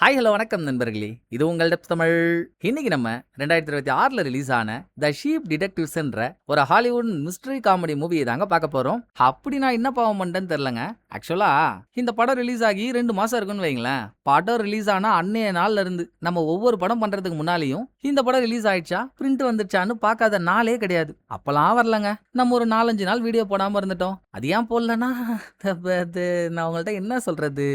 Hi hello வணக்கம் நண்பர்களே. இது உங்கள் டெப்ஸ் தமிழ். இன்னைக்கு நம்ம 2026ல ரிலீஸ் ஆன த ஷீப் டிடெக்டிவ்ஸ்ன்ற ஒரு ஹாலிவுட் மிஸ்டரி காமெடி மூவியை தாங்க பார்க்க போறோம். அப்படி நான் என்ன பாவம் பண்ணிட்டேன்னு தெரியலங்க. ஆக்சுவலா இந்த படம் ரிலீஸ் ஆகி 2 மாசம் இருக்குன்னு வைங்களேன். படம் ரிலீஸ் ஆனா அன்னைய நாள்ல இருந்து நம்ம ஒவ்வொரு படம் பண்றதுக்கு முன்னாலேயும் இந்த படம் ரிலீஸ் ஆயிடுச்சா பிரிண்ட் வந்துருச்சான்னு பார்க்காத நாளே கிடையாது. அப்பெல்லாம் வரலங்க. நம்ம ஒரு 4-5 நாள் வீடியோ போடாம இருந்துட்டோம். அது ஏன் போடலன்னா அது நான் உங்கள்ட்ட என்ன சொல்றது,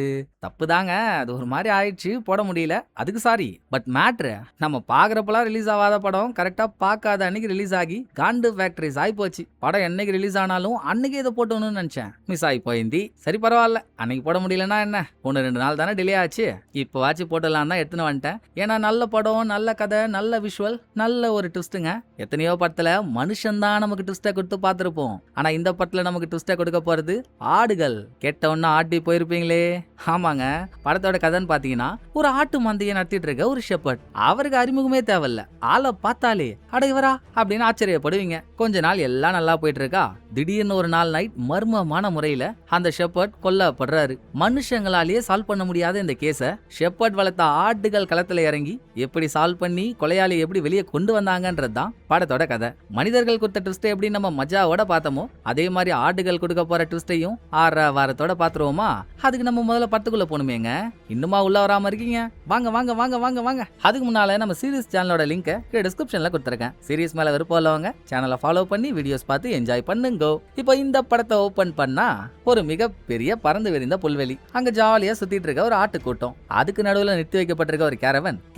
தப்பு தாங்க. அது ஒரு மாதிரி ஆயிடுச்சு, போட முடியல, அதுக்கு சாரி. பட் மேட்ரு நம்ம பாக்குறப்பெல்லாம் ரிலீஸ் ஆகாத படம் கரெக்டா பார்க்காத அன்னைக்கு ரிலீஸ் ஆகி காண்டு ஃபேக்டரிஸ் ஆகி போச்சு. படம் என்னைக்கு ரிலீஸ் ஆனாலும் அன்னைக்கு இதை போட்டோன்னு நினைச்சேன், மிஸ் ஆகி போயிந்தி. சரி பரவாயில்ல, அன்னைக்கு போட முடியலன்னா என்ன, 1-2 நாள் தானே டிலே ஆச்சு. இப்போ வாட்சி போட்டலாம் தான் எடுத்துன்னு வந்துட்டேன். ஏன்னா நல்ல படம், நல்ல கதை, நல்ல விஷுவல், நல்ல ஒரு ட்விஸ்ட்டுங்க. எத்தனையோ படத்துல மனுஷன் தான் நமக்கு ட்விஸ்டை கொடுத்து பார்த்துருப்போம். ஆனா இந்த படத்துல நமக்கு ட்விஸ்டை கொடுக்க போறது ஆடுகள். கேட்ட ஒன்னு ஆட்டி போயிருப்பீங்களே. ஆமாங்க, படத்தோட கதைன்னு பாத்தீங்கன்னா ஒரு ஆட்டு மந்தையை நடத்திட்டு இருக்க ஒரு ஷெப்பர்ட். அவருக்கு அறிமுகமே தேவையில்ல, ஆளை பார்த்தாலே அட இவரா அப்படின்னு ஆச்சரியப்படுவீங்க. கொஞ்ச நாள் எல்லாம் நல்லா போயிட்டு இருக்கா. திடீர்னு ஒரு நாள் நைட் மர்மமான முறையில அந்த ஷெப்பர்ட் கொல்லப்படுறாரு. மனுஷங்களாலேயே சால்வ் பண்ண முடியாத இந்த கேஸ ஷெப்பர்ட் வளர்த்த ஆட்டுகள் களத்துல இறங்கி எப்படி சால்வ் பண்ணி கொலையாளி எப்படி வெளியே கொண்டு வந்தாங்கன்றது தான் படத்தோட கதை. மனிதர்கள் கொடுத்த ட்விஸ்ட் எப்படி நம்ம மஜாவோட பார்த்தோமோ அதே மாதிரி ஆடுகள் கொடுக்க போற ட்விஸ்டையும் 6 வாரத்தோட பாத்துருவோமா. அதுக்கு நம்ம முதல்ல படத்துக்குள்ள போகணுமேங்க. இன்னுமா உள்ள வராம இருக்கீங்க? வாங்க வாங்க வாங்க வாங்க வாங்க. அதுக்கு முன்னால நம்ம சீரிஸ் சேனலோட லிங்கை டிஸ்கிரிப்ஷன்ல கொடுத்துருக்கேன். சீரிஸ் மேல விருப்பம் உள்ளவங்க சேனலை ஃபாலோ பண்ணி வீடியோஸ் பார்த்து என்ஜாய் பண்ணுங்க. இப்போ இந்த படத்தை ஓபன் பண்ணா ஒரு மிகப்பெரிய பறந்து விரிந்த புல்வெளி. அங்க ஜாலியா சுத்திட்டு இருக்க ஒரு ஆட்டு கூட்டம். அதுக்கு நடுவுல நிறுத்தி வைக்கப்பட்டிருக்க ஒரு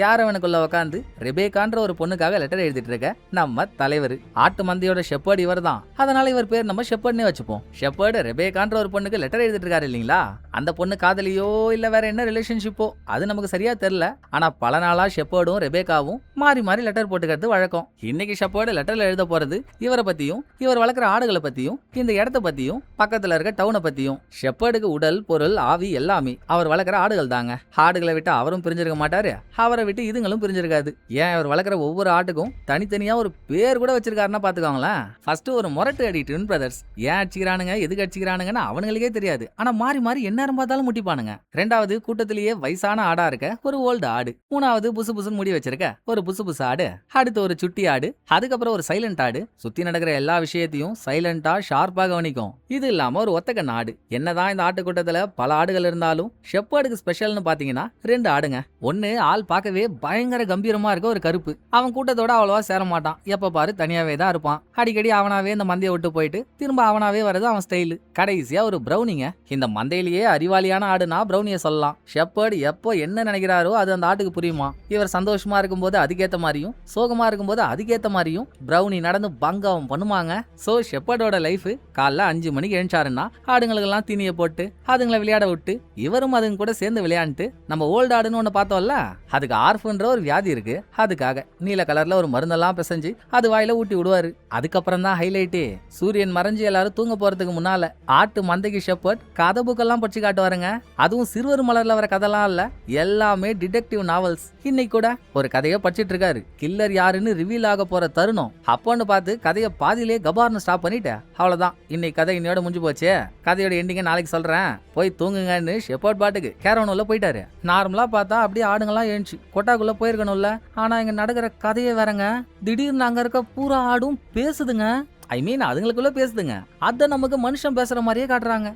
கேரவனுக்குள்ள உட்காந்து ரெபேக்கான்ற ஒரு பொண்ணுக்காக லெட்டர் எழுதிட்டு இருக்க நம்ம தலைவர். ஆட்டு மந்தையோட ஷெப்பர்ட் இவர் தான். அதனால இவர் பேர் நம்ம ஷெப்பர்ட்னே வச்சுப்போம். ஷெப்பர்ட் ரெபேக்கான்ற ஒரு பொண்ணுக்கு லெட்டர் எழுதிட்டு இருக்காரு இல்லீங்களா. அந்த பொண்ணு காதலியோ இல்ல வேற என்ன ரிலேஷன்ஷிப்போ அது நமக்கு சரியா தெரியல. ஆனா பல நாளா ஷெப்பர்டும் ரெபேக்காவும் மாறி மாறி லெட்டர் போட்டுக்கிறது வழக்கம். இன்னைக்கு ஷெப்பர்ட் லெட்டர்ல எழுத போறது இவரை பத்தியும், இவர் வளர்க்குற ஆடுகளை பத்தியும், இந்த இடத்த பத்தியும், பக்கத்துல இருக்க டவுனை பத்தியும். ஷெப்பர்டுக்கு உடல், பொருள், ஆவி எல்லாமே அவர் வளர்க்குற ஆடுகள் தாங்க. ஆடுகளை விட்டு அவரும் பிரிஞ்சிருக்க மாட்டாரு, அவரை விட்டு இதுங்களும் பிரிஞ்சிருக்காது. ஏன் அவர் வளர்க்குற ஒவ்வொரு ஆட்டுக்கும் தனித்தனியா ஒரு பேர் கூட வச்சிருக்காருன்னா பாத்துக்கோங்களேன். ஃபர்ஸ்ட் ஒரு மொரட்டு அடி ட்வின் பிரதர்ஸ். ஏன் அடிச்சுக்கிறானுங்க, எதுக்கு அடிச்சுக்கிறானுங்கன்னு அவனுங்களுக்கே தெரியாது. ஆனா மாறி மாறி என்ன பார்த்தாலும் முட்டிப்பானுங்க. ரெண்டாவது கூட்டத்திலேயே வயசான ஆடா இருக்க ஒரு ஓல்டு ஆடு. மூணாவது புசு புசுன்னு முடி வச்சிருக்க ஒரு புசு புசு ஆடு. அடுத்து ஒரு சுட்டி ஆடு. அதுக்கப்புறம் ஒரு சைலண்ட் ஆடு. சுத்தி நடக்கிற எல்லா விஷயத்தையும் சைலண்டா ஷார்ப்பா கவனிக்கும். இது இல்லாம ஒரு ஒத்தக்கண்ண ஆடு. என்னதான் இந்த ஆட்டு கூட்டத்துல பல ஆடுகள் இருந்தாலும் ஷெப்பர்டுக்கு ஸ்பெஷல்னு பாத்தீங்கன்னா 2 ஆடுங்க. ஒன்னு ஆள் பார்க்கவே பயங்கர கம்பீரமா இருக்க ஒரு கருப்பு. அவன் கூட்டத்தோட அவ்வளவா சேர மாட்டான். எப்ப பாரு தனியாவே தான் இருப்பான். அடிக்கடி அவனாவே இந்த மந்தையை விட்டு போயிட்டு திரும்ப அவனாவே வரது அவன் ஸ்டைலு. கடைசியா ஒரு பிரௌனிங்க. இந்த மந்தையிலேயே அறிவாளியான ஆடுனா பிரௌனிய சொல்லலாம். ஷெப்பர்டு எப்போ என்ன நினைக்கிறாரோ அது அந்த ஆட்டுக்கு புரியுமா. இவர் சந்தோஷமா இருக்கும்போது அதுக்கேத்த மாதிரியும், சோகமா இருக்கும்போது அதுக்கேத்த மாதிரியும் பிரௌனி நடந்து பங்காவும் பண்ணுவாங்க. சோ ஷெப்பர்டோட லைஃப் காலைல 5 மணிக்கு எழுந்தாருன்னா ஆடுங்களுக்கெல்லாம் தீனியை போட்டு அதுங்களை விளையாட விட்டு இவரும் அதுங்க கூட சேர்ந்து விளையாண்டுட்டு, நம்ம ஓல்டு ஆடுன்னு ஒண்ணு பார்த்தோம்ல, அதுக்கு ஆர்ஃபுன்ற ஒரு வியாதி இருக்கு. அதுக்காக நீல கலர்ல ஒரு மருந்தெல்லாம் பிசைஞ்சு அது வாயில ஊட்டி விடுவாரு. அதுக்கப்புறம் தான் ஹைலைட்டே. சூரியன் மறைஞ்சு எல்லாரும் தூங்க போறதுக்கு முன்னால ஆட்டு மந்தைக்கு ஷெப்பர்ட் கதை புக்கெல்லாம் படிச்சு காட்டுவாருங்க. அதுவும் சிறுவர் மலர்ல வர கதைலாம் இல்ல, எல்லாமே டிடெக்டிவ் நாவல்ஸ். இன்னைக்கு கூட ஒரு கதையை படிச்சிட்டு இருக்காரு. கில்லர் யாருன்னு ரிவீல் ஆக போற தருணம் அப்போன்னு பார்த்து கதையை பாதியிலே கபார்னு ஸ்டாப் பண்ணிட்டு அவ்வளவுதான், இன்னைக்கு கதை இன்னையோட முடிஞ்சு போச்சு, கதையோட எண்டிங்க நாளைக்கு சொல்றேன், போய் தூங்குங்கன்னு ஷெப்பர்ட் பாட்டுக்கு கேரவனுள்ள போயிட்டாரு. நார்மலா பார்த்தா அப்படியே ஆடுங்கெல்லாம் எழுந்துச்சு கொட்டாக்குள்ள போயிருக்கணும்ல. ஆனா இங்க நடக்கிற கதையே வேறங்க. திடீர்னு அங்க இருக்க பூரா ஆடும் பேசுதுங்க. ஐ மீன் அதுங்களுக்குள்ள பேசுதுங்க. அத நமக்கு மனுஷன் பேசுற மாதிரியே காட்டுறாங்க.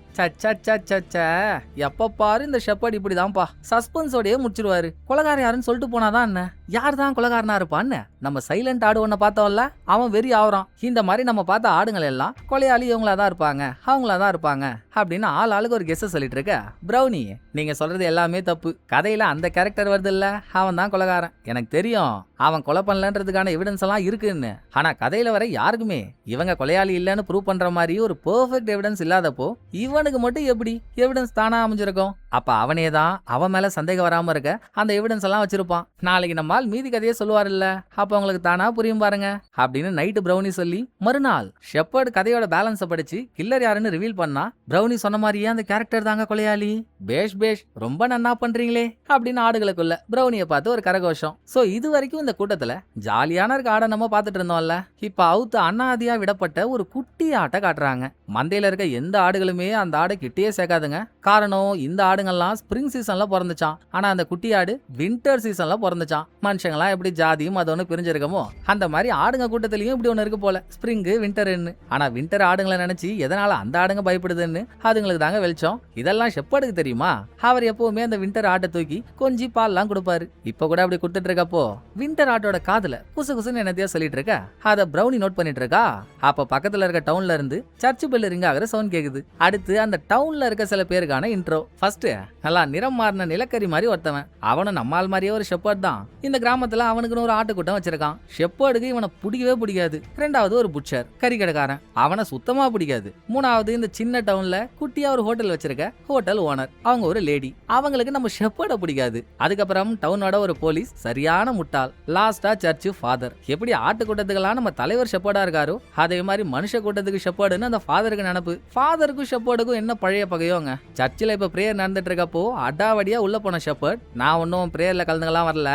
எப்ப பாரு இந்த ஷெப்பர்ட் இப்படிதான்ப்பா சஸ்பென்ஸோடயே முடிச்சிருவாரு. கொலகாரன் யாருன்னு சொல்லிட்டு போனாதான் என்ன, யார் தான் கொலகாரனா இருப்பான்னு. நம்ம சைலண்ட் ஆடு ஒன்ன பார்த்தோம்ல, அவன் வெறி ஆவறான். இந்த மாதிரி நம்ம பார்த்த ஆடுங்கள் எல்லாம் கொலையாளி இவங்களாதான் இருப்பாங்க, அவங்களாதான் இருப்பாங்க அப்படின்னு ஆளுக்கு ஒரு கெஸ்ஸ சொல்லிட்டு இருக்க. பிரௌனி, நீங்க சொல்றது எல்லாமே தப்பு. கதையில அந்த கேரக்டர் வருது இல்ல, அவன் தான் கொலகாரன். எனக்கு தெரியும் அவன் கொலை பண்ணலன்றதுக்கான எவிடன்ஸ் எல்லாம் இருக்குன்னு. ஆனா கதையில வர யாருக்குமே இவங்க கொலையாளி இல்லன்னு ப்ரூவ் பண்ற மாதிரி ஒரு பெர்ஃபெக்ட் எவிடன்ஸ் இல்லாதப்போ இவனுக்கு மட்டும் எப்படி எவிடன்ஸ் தானா அமைஞ்சிருக்கும்? அப்ப அவனே தான் அவன் மேல சந்தேகம் வராம இருக்க அந்த எவிடன்ஸ் எல்லாம் வச்சிருப்பான். நாளைக்கு நம்மால் மீதி கதையை சொல்லுவார் இல்ல, அப்ப உங்களுக்கு தானா புரியும் பாருங்க அப்படின்னு நைட்டு பிரௌனி சொல்லி மறுநாள் ஷெப்பர்ட் கதையோட பேலன்ஸ படிச்சு கில்லர் யாருன்னு ரிவீல் பண்ணா பிரௌனி சொன்ன மாதிரியே அந்த கேரக்டர் தாங்க கொலையாளி. பேஷ் பேஷ், ரொம்ப நன்னா பண்றீங்களே அப்படின்னு ஆடுகளுக்குள்ள பிரௌனியை பார்த்து ஒரு கரகோஷம். சோ இது வரைக்கும் இந்த கூட்டத்துல ஜாலியான இருக்க ஆடை நம்ம பார்த்துட்டு இருந்தோம்ல, இப்ப அவுத்து அண்ணாதியா விடப்பட்ட ஒரு குட்டி ஆட்டை காட்டுறாங்க. மந்தையில இருக்க எந்த ஆடுகளுமே அந்த ஆடை கிட்டே சேர்க்காதுங்க. காரணம் இந்த ஆடு ஆடுங்கள்லாம் ஸ்பிரிங் சீசன்ல பிறந்துச்சான். ஆனா அந்த குட்டி ஆடு வின்டர் சீசன்ல பிறந்துச்சான். மனுஷங்களாம் எப்படி ஜாதி மதம்னு பிரிஞ்சிருக்கமோ அந்த மாதிரி ஆடுங்க கூட்டத்திலயும் இப்படி ஒண்ணு இருக்கு போல, ஸ்பிரிங் வின்டர்ன்னு. ஆனா வின்டர் ஆடுங்களை நினைச்சு எதனால அந்த ஆடுங்க பயப்படுதுன்னு அதுங்களுக்கு தாங்க வெளிச்சம். இதெல்லாம் ஷெப்பர்டுக்கு தெரியுமா? அவர் எப்பவுமே அந்த வின்டர் ஆட்டை தூக்கி கொஞ்சி பால்லாம் கொடுப்பாரு. இப்ப கூட அப்படி கொடுத்துட்டு இருக்கப்போ வின்டர் ஆட்டோட காதுல குசு குசுன்னு என்னத்தையோ சொல்லிட்டு இருக்க. அத பிரௌனி நோட் பண்ணிட்டு இருக்கா. அப்ப பக்கத்துல இருக்க டவுன்ல இருந்து சர்ச் பெல் ரிங் ஆகிற சவுண்ட் கேக்குது. அடுத்து அந்த டவுன்ல இருக்க சில பேருக்கான இன்ட்ரோ. ஃபர்ஸ்ட் நல்லா நிறம் மாறின நிலக்கரி மாதிரி ஒருத்தவன், அவனும் நம்மால் மாதிரியே ஒரு ஷெப்பர்ட் தான். இந்த கிராமத்துல அவனுக்குன்னு ஒரு ஆட்டுக்கூட்டம் வச்சிருக்கான். ஷெப்பர்டுக்கு இவனை பிடிக்கவே பிடிக்காது. ரெண்டாவது ஒரு புட்சர், கறி கடைக்காரன், அவனை சுத்தமா பிடிக்காது. மூணாவது இந்த சின்ன டவுன்ல குட்டியா ஒரு ஹோட்டல் வச்சிருக்க ஹோட்டல் ஓனர், அவங்க ஒரு லேடி, அவங்களுக்கு நம்ம ஷெப்பர்ட பிடிக்காது. அதுக்கப்புறம் டவுனோட ஒரு போலீஸ் சரியான முட்டாள். லாஸ்டா சர்ச் ஃபாதர். எப்படி ஆட்டு கூட்டத்துக்கெல்லாம் நம்ம தலைவர் ஷெப்பர்டா இருக்காரோ அதே மாதிரி மனுஷ கூட்டத்துக்கு ஷெப்பர்டுன்னு அந்த ஃபாதருக்கு நினைப்பு. ஃபாதருக்கும் ஷெப்பர்டுக்கும் என்ன பழைய பகையோங்க. சர்ச்சில் இப்ப பிரேயர் நடந்துட்டு இருக்கப்போ அடாவடியா உள்ள போன ஷெப்பர்ட், நான் ஒன்னும் பிரேயர்ல கலந்துக்கலாம் வரல,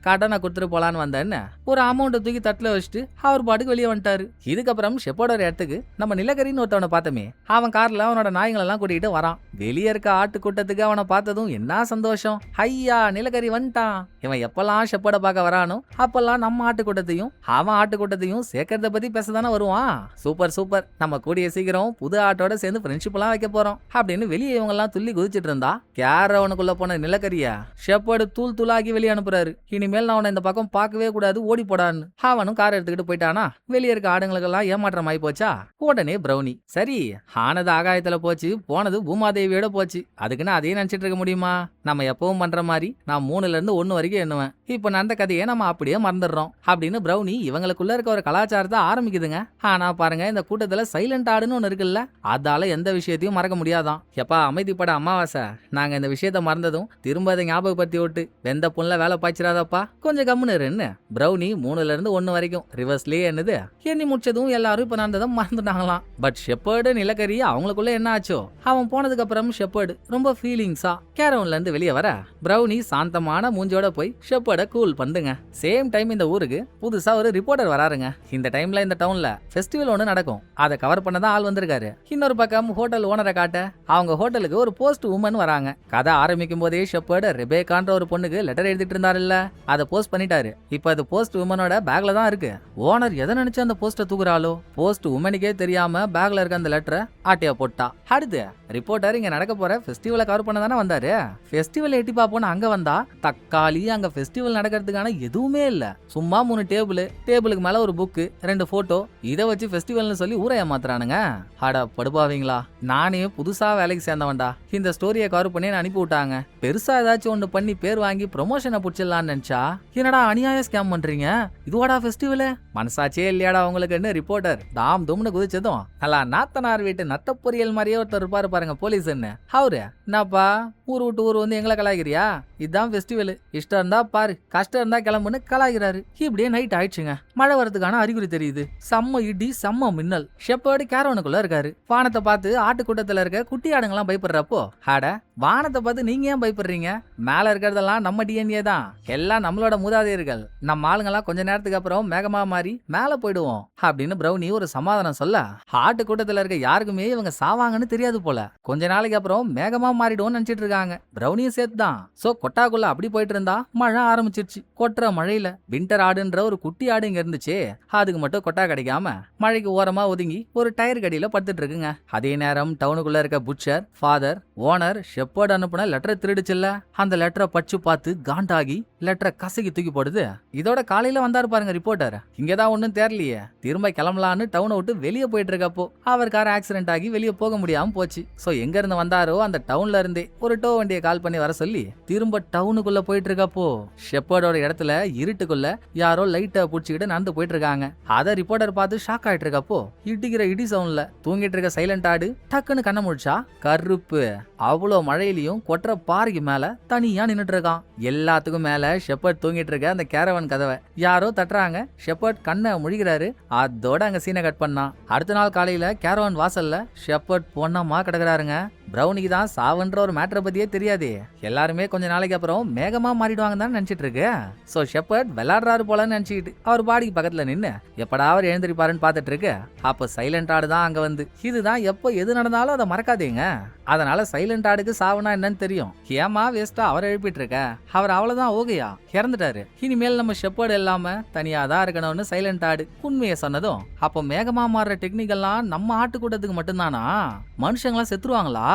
கடனை கொடுத்துட்டு போலான்னு வந்தேன்னு ஒரு அமௌண்ட் தூக்கி தட்டுல வச்சுட்டு அவர் பாட்டுக்கு வெளியே வந்துட்டாரு. இதுக்கப்புறம் ஷெப்பர்டோட இடத்துக்கு நம்ம நிலக்கரின்னு ஒருத்தவனை பார்த்தோமே, அவன் கார்ல அவனோட நாய்களெல்லாம் கூட்டிகிட்டு வரான். வெளியே இருக்க ஆட்டு கூட்டத்துக்கு அவனை பார்த்ததும் என்ன சந்தோஷம். ஐயா நிலக்கரி வந்துட்டான். இவன் எப்பெல்லாம் ஷெப்பர்டை பார்க்க வரானோ அப்பெல்லாம் நம்ம ஆட்டு கூட்டத்தையும் அவன் ஆட்டு கூட்டத்தையும் சேர்க்கறத பத்தி பேசதானே வருவான். சூப்பர் சூப்பர், நம்ம கூடிய சீக்கிரம் புது ஆட்டோட சேர்ந்து ஃப்ரெண்ட்ஷிப் எல்லாம் வைக்க போறோம் அப்படின்னு வெளியே இவங்க எல்லாம் துள்ளி குதிச்சிட்டு இருந்தா, கேரவனுக்குள்ள போன நிலக்கரிய ஷெப்பர்டு தூள் தூளாகி வெளியே அனுப்புறாரு. இனிமேல் நான் அவனை இந்த பக்கம் பார்க்கவே கூடாது, ஓடி போடான்னு. அவனும் கார் எடுத்துக்கிட்டு போயிட்டானா. வெளியே இருக்க ஆடுங்களுக்கெல்லாம் ஏமாற்றம் ஆகி போச்சா. உடனே பிரௌனி, சரி ஆனது ஆகாயத்துல போச்சு, போனது பூமாதேவியோட போச்சு, அதுக்குன்னு அதையும் நினைச்சிட்டு இருக்க முடியுமா? நம்ம எப்பவும் பண்ற மாதிரி நான் 3ல இருந்து 1 வரைக்கும் எண்ணுவேன். இப்ப அந்த கதையை நம்ம அப்படியே மறந்துடுறோம் அப்படின்னு பிரௌனி இவங்களுக்குள்ள இருக்க ஒரு கலாச்சாரத்தை ஆரம்பிக்குதுங்க. ஆனா பாருங்க, இந்த கூட்டத்துல சைலண்ட் ஆடுன்னு ஒண்ணு இருக்குல்ல, அதால எந்த விஷயத்தையும் மறக்க முடியாதான். எப்பா அமைதிப்பட அமாவாசை, நாங்க இந்த விஷயத்த மறந்ததும் திரும்ப அதை ஞாபகப்படுத்தி விட்டு வெந்த புண்ணுல வேலை பாய்ச்சிடாதப்பா, கொஞ்சம் கம்முன்னு இருன்னு பிரௌனி 3ல இருந்து 1 வரைக்கும் ரிவர்ஸ்லயே என்னது எண்ணி முடிச்சதும் எல்லாரும் இப்ப நடந்ததை மறந்துட்டாங்களாம். பட் ஷெப்பர்டு நிலக்கரி அவங்களுக்குள்ள என்ன ஆச்சோ, அவன் போனதுக்கு அப்புறம் ஷெப்பர்டு ரொம்ப ஃபீலிங்ஸா கேரவன்ல இருந்து வெளியே வர பிரௌனி சாந்தமான மூஞ்சோட போய் ஷெப்பர்டை கூல் பண்ணுங்க. சேம் டைம் இந்த ஊருக்கு புதுசா ஒரு ரிப்போர்ட்டர் வராருங்க. இந்த டைம்ல இந்த டவுன்ல ஃபெஸ்டிவல் ஒன்று நடக்கும், அதை கவர் பண்ணதான் ஆள் வந்திருக்காரு. இன்னொரு பக்கம் ஹோட்டல் ஓனரை காட்ட அவங்க ஹோட்டலுக்கு ஒரு போஸ்ட் உமன் வராங்க. கதை ஆரம்பிக்கும் போதே ஷெப்பர்டு ரெபேக்கான்ற ஒரு பொண்ணுக்கு லெட்டர் எழுதிட்டு இருந்தாருல்ல, அதை போஸ்ட் பண்ணிட்டாரு. இப்ப அது போஸ்ட் உமனோட பேக்ல தான் இருக்கு. ஓனர் எதை நினைச்சு அந்த போஸ்ட்டை தூக்குறாளோ, போஸ்ட் உமனுக்கே தெரியாம பேக்ல இருக்க அந்த லெட்டரை ஆட்டைய போட்டா. அடுத்து ரிப்போர்ட்டர் இங்க நடக்க போற ஃபெஸ்டிவலை கவர் பண்ண தானே வந்தாரு. ஃபெஸ்டிவல் எட்டி பாப்போன்னு அங்க வந்தா தக்காளி, அங்க ஃபெஸ்டிவல் நடக்கிறதுக்கான எதுவுமே இல்ல. சும்மா 3 டேபிளுக்கு மேல ஒரு புக்கு, 2 போட்டோ, இதை வச்சு ஃபெஸ்டிவல்னு சொல்லி ஊரை ஏமாத்துறானுங்க. அட படுபாவீங்களா, நானே புதுசா வேலைக்கு சேர்ந்தவன்டா, இந்த ஸ்டோரியை கவர் பண்ணி அனுப்பி விட்டாங்க. பெருசா ஏதாச்சும் ஒண்ணு பண்ணி பேர் வாங்கி ப்ரொமோஷனை புடிச்சிடலான்னு நினைச்சா என்னடா அநியாய ஸ்கேம் பண்றீங்க, இதுவாடா ஃபெஸ்டிவல், மனசாச்சே இல்லையாடா உங்களுக்குன்னு ரிப்போர்ட்டர் தாம் தும்னு குதிச்சதும் நல்லா நாத்தனார் வீட்டு நத்த பொரியல் மாதிரியே ஒருத்தர் இருப்பாரு பாருங்க போலீஸ்ன்னு, அவரு என்னப்பா ஊர் விட்டு ஊர் வந்து எங்களை கலாய்கிறியா, இதுதான் ஃபெஸ்டிவல், இஷ்டம் இருந்தா பாரு, கஷ்டம் இருந்தா கிளம்புன்னு கலாய்கிறாரு. இப்படியே நைட் ஆயிடுச்சுங்க. மழை வரதுக்கான அறிகுறி தெரியுது. செம்ம இடி, செம்ம மின்னல். ஷெப்பர்டு கேரவனுக்குள்ள இருக்காரு. வானத்தை பார்த்து ஆட்டுக்கூட்டத்துல இருக்க குட்டி ஆடுங்கெல்லாம் பயப்படுறப்போ, ஆட வானத்தை பார்த்து நீங்க ஏன் பயப்படுறீங்க, மேல இருக்கிறதெல்லாம் நம்ம டிஎன்ஏ தான், எல்லாம் நம்மளோட மூதாதையர்கள், நம்ம ஆளுங்கெல்லாம் கொஞ்ச நேரத்துக்கு அப்புறம் மேகமா மாறி மேல போயிடுவோம் அப்படின்னு பிரௌனி ஒரு சமாதானம் சொல்ல, ஆட்டுக்கூட்டத்துல இருக்க யாருக்குமே இவங்க சாவாங்கன்னு தெரியாது போல. கொஞ்ச நாளைக்கு அப்புறம் மேகமா மாறிடுவோம்னு நினைச்சிட்டு இருக்காங்க. பிரௌனியும் சேர்த்து தான். சோ கொட்டாக்குள்ள அப்படி போயிட்டு இருந்தா மழை ஆரம்பிச்சிருச்சு. கொட்டுற மழையில வின்டர் ஆடுன்ற ஒரு குட்டி ஆடு இங்க இருந்துச்சு. அதுக்கு மட்டும் கொட்டா கிடைக்காம மழைக்கு ஓரமா ஒதுங்கி ஒரு டயர் கடியில படுத்துட்டு இருக்குங்க. அதே நேரம் டவுனுக்குள்ள இருக்க புட்சர், ஃபாதர், ஓனர் ஷெப்பர்ட் அனுப்புன லெட்டரை திருடுச்சுல்ல, அந்த லெட்டரை பச்சு பார்த்து காண்டாகி லெட்டரை கசக்கி தூக்கி போடுது. இதோட காலையில வந்தாரு பாருங்க ரிப்போர்ட்டர். இங்கதான் ஒண்ணும் தெரியலையே, திரும்ப கிளம்பலான்னு டவுனை விட்டு வெளியே போயிட்டு இருக்கப்போ அவர் கார் ஆக்சிடென்ட் ஆகி வெளியே போக முடியாம போச்சு. சோ எங்க இருந்து வந்தாரோ அந்த டவுன்ல இருந்தே ஒரு டோ வண்டியை கால் பண்ணி வர சொல்லி திரும்ப டவுனுக்குள்ள போயிட்டு இருக்கப்போ ஷெப்பர்டோட இடத்துல இருட்டுக்குள்ள யாரோ லைட்டை புடிச்சுக்கிட்டு நடந்து போயிட்டு இருக்காங்க. அதை ரிப்போர்ட்டர் பார்த்து ஷாக் ஆயிட்டு இருக்கப்போ இடிக்கிற இடி சவுண்ட்ல தூங்கிட்டு இருக்க சைலண்ட் ஆடு டக்குன்னு கண்ண முழிச்சா கருப்பு. அவ்வளோ மழையிலையும் கொட்டுற பாறைக்கு மேல தனியா நின்னுட்டு இருக்கான். எல்லாத்துக்கும் மேல ஷெப்பர்ட் தூங்கிட்டு இருக்க அந்த கேரவன் கதவை யாரோ தட்டுறாங்க. ஷெப்பர்ட் கண்ணை முழிக்கிறாரு. அதோட அங்க சீனை கட் பண்ணா. அடுத்த நாள் காலையில கேரவன் வாசல்ல ஷெப்பர்ட் பொண்ணமா கிடக்குறாருங்க. பிரௌனிக்கு தான் சாவுன்ற ஒரு மேட்டரை பத்தியே தெரியாதே. எல்லாருமே கொஞ்ச நாளைக்கு நாளைக்கு அப்புறம் மேகமா மாறிடுவாங்க தான் நினைச்சிட்டு இருக்கு. சோ ஷெப்பர்ட் விளையாடுறாரு போலன்னு நினைச்சிட்டு அவர் பாடிக்கு பக்கத்துல நின்னு எப்படா அவர் எழுந்திருப்பாருன்னு பாத்துட்டு இருக்கு. அப்ப சைலண்ட் ஆடு தான் அங்க வந்து, இதுதான் எப்போ எது நடந்தாலும் அதை மறக்காதீங்க, அதனால சைலண்ட் ஆடுக்கு சாவுனா என்னன்னு தெரியும், ஏமா வேஸ்டா அவரை எழுப்பிட்டு இருக்க, அவர் அவ்வளவுதான் ஓகையா இறந்துட்டாரு, இனிமேல் நம்ம ஷெப்பர்ட் இல்லாம தனியா தான் இருக்கணும்னு சைலண்ட் ஆடு உண்மையை சொன்னதும், அப்போ மேகமா மாறுற டெக்னிக் எல்லாம் நம்ம ஆட்டு கூட்டத்துக்கு மட்டும்தானா, மனுஷங்களா செத்துருவாங்களா,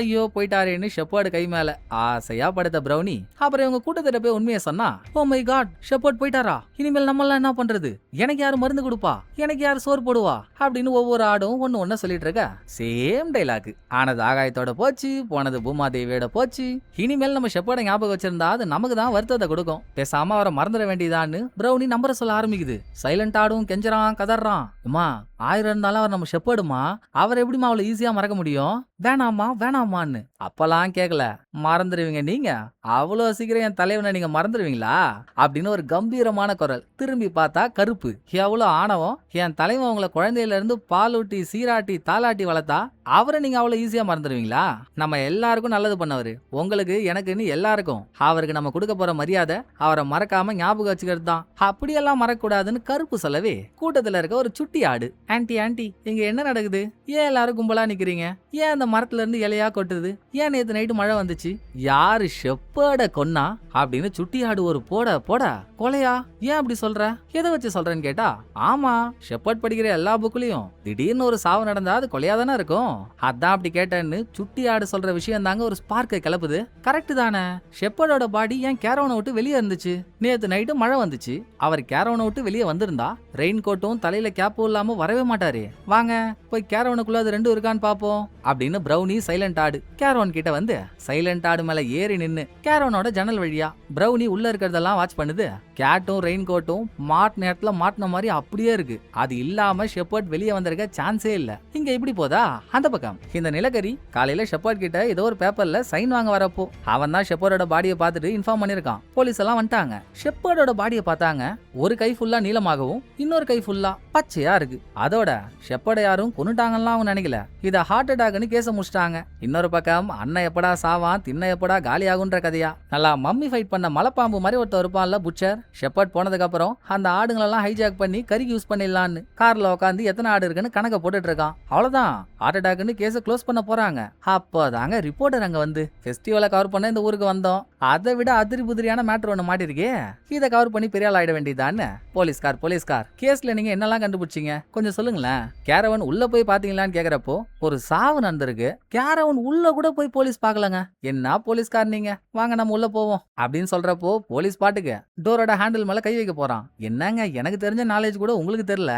ஐயோ போயிட்டாரேன்னு ஷெப்பர்டு கை மேல ஆசையா படுத்த பிரௌனி அப்புறம் இவங்க கூட்டத்திட்ட போய் உண்மையை சொன்னா, ஓ மை காட் ஷெப்பர்ட் போயிட்டாரா, இனிமேல் நம்ம எல்லாம் என்ன பண்றது, எனக்கு யாரு மருந்து கொடுப்பா, எனக்கு யாரு சோறு போடுவா அப்படின்னு ஒவ்வொரு ஆடும் ஒன்னு சொல்லிட்டு இருக்க. சேம் டைலாக், ஆனது ஆகாயத்தோட போச்சு, போனது பூமாதேவியோட போச்சு, இனிமேல் நம்ம ஷெப்பர்டை ஞாபகம் வச்சிருந்தா அது நமக்கு தான் வருத்தத்தை கொடுக்கும், பேசாம அவரை மறந்துட வேண்டியதான்னு பிரௌனி நம்பரை சொல்ல ஆரம்பிக்குது. சைலண்ட் ஆடும் கெஞ்சறான் கதறான், அம்மா 1000 இருந்தாலும் அவர் நம்ம ஷெப்பர்டுமா, அவர் எப்படிமா அவ்வளவு ஈஸியா மறக்க முடியும், வேணாமா வேணாமான்னு. அப்பெல்லாம் கேட்கல, மறந்துடுவீங்க நீங்க, அவ்வளவு சீக்கிரம் என் தலைவனை நீங்க மறந்துடுவீங்களா அப்படின்னு ஒரு கம்பீரமான குரல். திரும்பி பார்த்தா கருப்பு, எவ்வளவு ஆணவம், என் தலைவன் உங்களை குழந்தையில இருந்து பாலூட்டி சீராட்டி தாலாட்டி வளர்த்தா அவரை நீங்க அவ்வளவு ஈஸியா மறந்துடுவீங்களா, நம்ம எல்லாருக்கும் நல்லது பண்ணவரு, உங்களுக்கு எனக்குன்னு எல்லாருக்கும், அவருக்கு நம்ம கொடுக்க போற மரியாதை அவரை மறக்காம ஞாபகம் வச்சுக்கிறது தான், அப்படியெல்லாம் மறக்கூடாதுன்னு கருப்பு சொல்லவே கூட்டத்துல இருக்க ஒரு சுட்டி ஆடு, ஆன்டி ஆன்டி இங்க என்ன நடக்குது, ஏன் எல்லாரும் கும்பலா நிக்கிறீங்க, ஏன் அந்த மரத்துல இருந்து இலையா கொட்டுது, ஏன் நேத்து நைட்டு மழை வந்துச்சு, யாரு ஷெப்பர்ட கொன்னா அப்படின்னு சுட்டி ஆடு ஒரு போட போட, கொலையா ஏன் அப்படி சொல்ற, எதை வச்சு சொல்றேன்னு கேட்டா, ஆமா ஷெப்பர்ட் படிக்கிற எல்லா புக்லயும் திடீர்னு ஒரு சாவு நடந்தா அது கொலையா தானே இருக்கும், அதான் அப்படி கேட்டேன்னு சுட்டி ஆடு சொல்ற விஷயம் தாங்க ஒரு ஸ்பார்க்கை கிளப்புது. கரெக்ட் தானே, ஷெப்பர்டோட பாடி ஏன் கேரவனை விட்டு வெளியே இருந்துச்சு, நேத்து நைட்டு மழை வந்துச்சு, அவர் கேரவனை விட்டு வெளியே வந்திருந்தா ரெயின் கோட்டும் தலையில கேப்பும் இல்லாம வரவே மாட்டாரு, வாங்க போய் கேரவனுக்குள்ள அது ரெண்டும் இருக்கான்னு பாப்போம் அப்படின்னு பிரௌனி சைலண்ட் ஆடு கேரவன் கிட்ட வந்து சைலண்ட் ஆடு மேல ஏறி நின்னு கேரவனோட ஜன்னல் வழியா பிரௌனி உள்ள இருக்கிறதெல்லாம் வாட்ச் பண்ணுது. கேட்டும் ரெயின் கோட்டும் மாட் நேரத்துல மாட்டின மாதிரி அப்படியே இருக்கு, அது இல்லாம ஷெப்பர்ட் வெளியே வந்திருக்க சான்ஸே இல்ல. இங்க இப்படி போதா அந்த பக்கம் இந்த நிலக்கரி காலையில ஷெப்பர்ட் கிட்ட ஏதோ ஒரு பேப்பர்ல சைன் வாங்க வரப்போ அவன் தான் ஷெப்பர்டோட பாடியை பார்த்துட்டு இன்ஃபார்ம் பண்ணிருக்கான். போலீஸ் எல்லாம் வந்துட்டாங்க. ஷெப்பர்டோட பாடியை பார்த்தாங்க, ஒரு கை ஃபுல்லா நீளமாகவும் இன்னொரு கை ஃபுல்லா பச்சையா இருக்கு. அதோட ஷெப்பர்டை யாரும் கொன்னுட்டாங்கலாம் அவங்க நினைக்கல, இத ஹார்ட் அட்டாக்னு கேஸ முடிச்சிட்டாங்க. இன்னொரு பக்கம் அண்ணன் எப்படா சாவான் தின்ன எப்படா காலி ஆகுன்ற கதையா. நல்லா மம்மி ஃபைட் பண்ண மலைப்பாம்பு மாதிரி ஒருத்தர் இருப்பான்ல புட்சர், ஷெப்பர்ட் போனதுக்கு அப்புறம் அந்த ஆடுங்களெல்லாம் ஹைஜாக் பண்ணி கறிக்கு யூஸ் பண்ணிடலான்னு கார்ல உட்காந்து எத்தனை ஆடு இருக்குன்னு கணக்க போட்டுட்டு இருக்கான். அவ்வளவுதான் ஹார்ட் அட்டாக்னு கேஸ க்ளோஸ் பண்ண போறாங்க. அப்போதாங்க ரிப்போர்ட்டர் அங்க வந்து ஃபெஸ்டிவலை கவர் பண்ண இந்த ஊருக்கு வந்தோம், அதை விட அதிரி புதிரியான மேட்டர் ஒண்ணு மாட்டிருக்கே, இதை கவர் பண்ணி பெரிய ஆள் ஆயிட வேண்டியதான்னு. போலீஸ்கார் கேஸ்ல நீங்க என்னெல்லாம் கண்டுபிடிச்சீங்க கொஞ்சம் சொல்லுங்களேன். கேரவன் உள்ள போய் பாத்தீங்களான்னு கேக்குறப்போ ஒரு சாவு நடந்திருக்கு, கேரவன் உள்ள கூட போய் போலீஸ் பாக்கலங்க, என்ன போலீஸ்கார் நீங்க, வாங்க நம்ம உள்ள போவோம் அப்படின்னு சொல்றப்போ போலீஸ் பாட்டுக்கு டோரோட ஹேண்டில் மேல கை வைக்க போறான். என்னங்க எனக்கு தெரிஞ்ச நாலேஜ் கூட உங்களுக்கு தெரியல,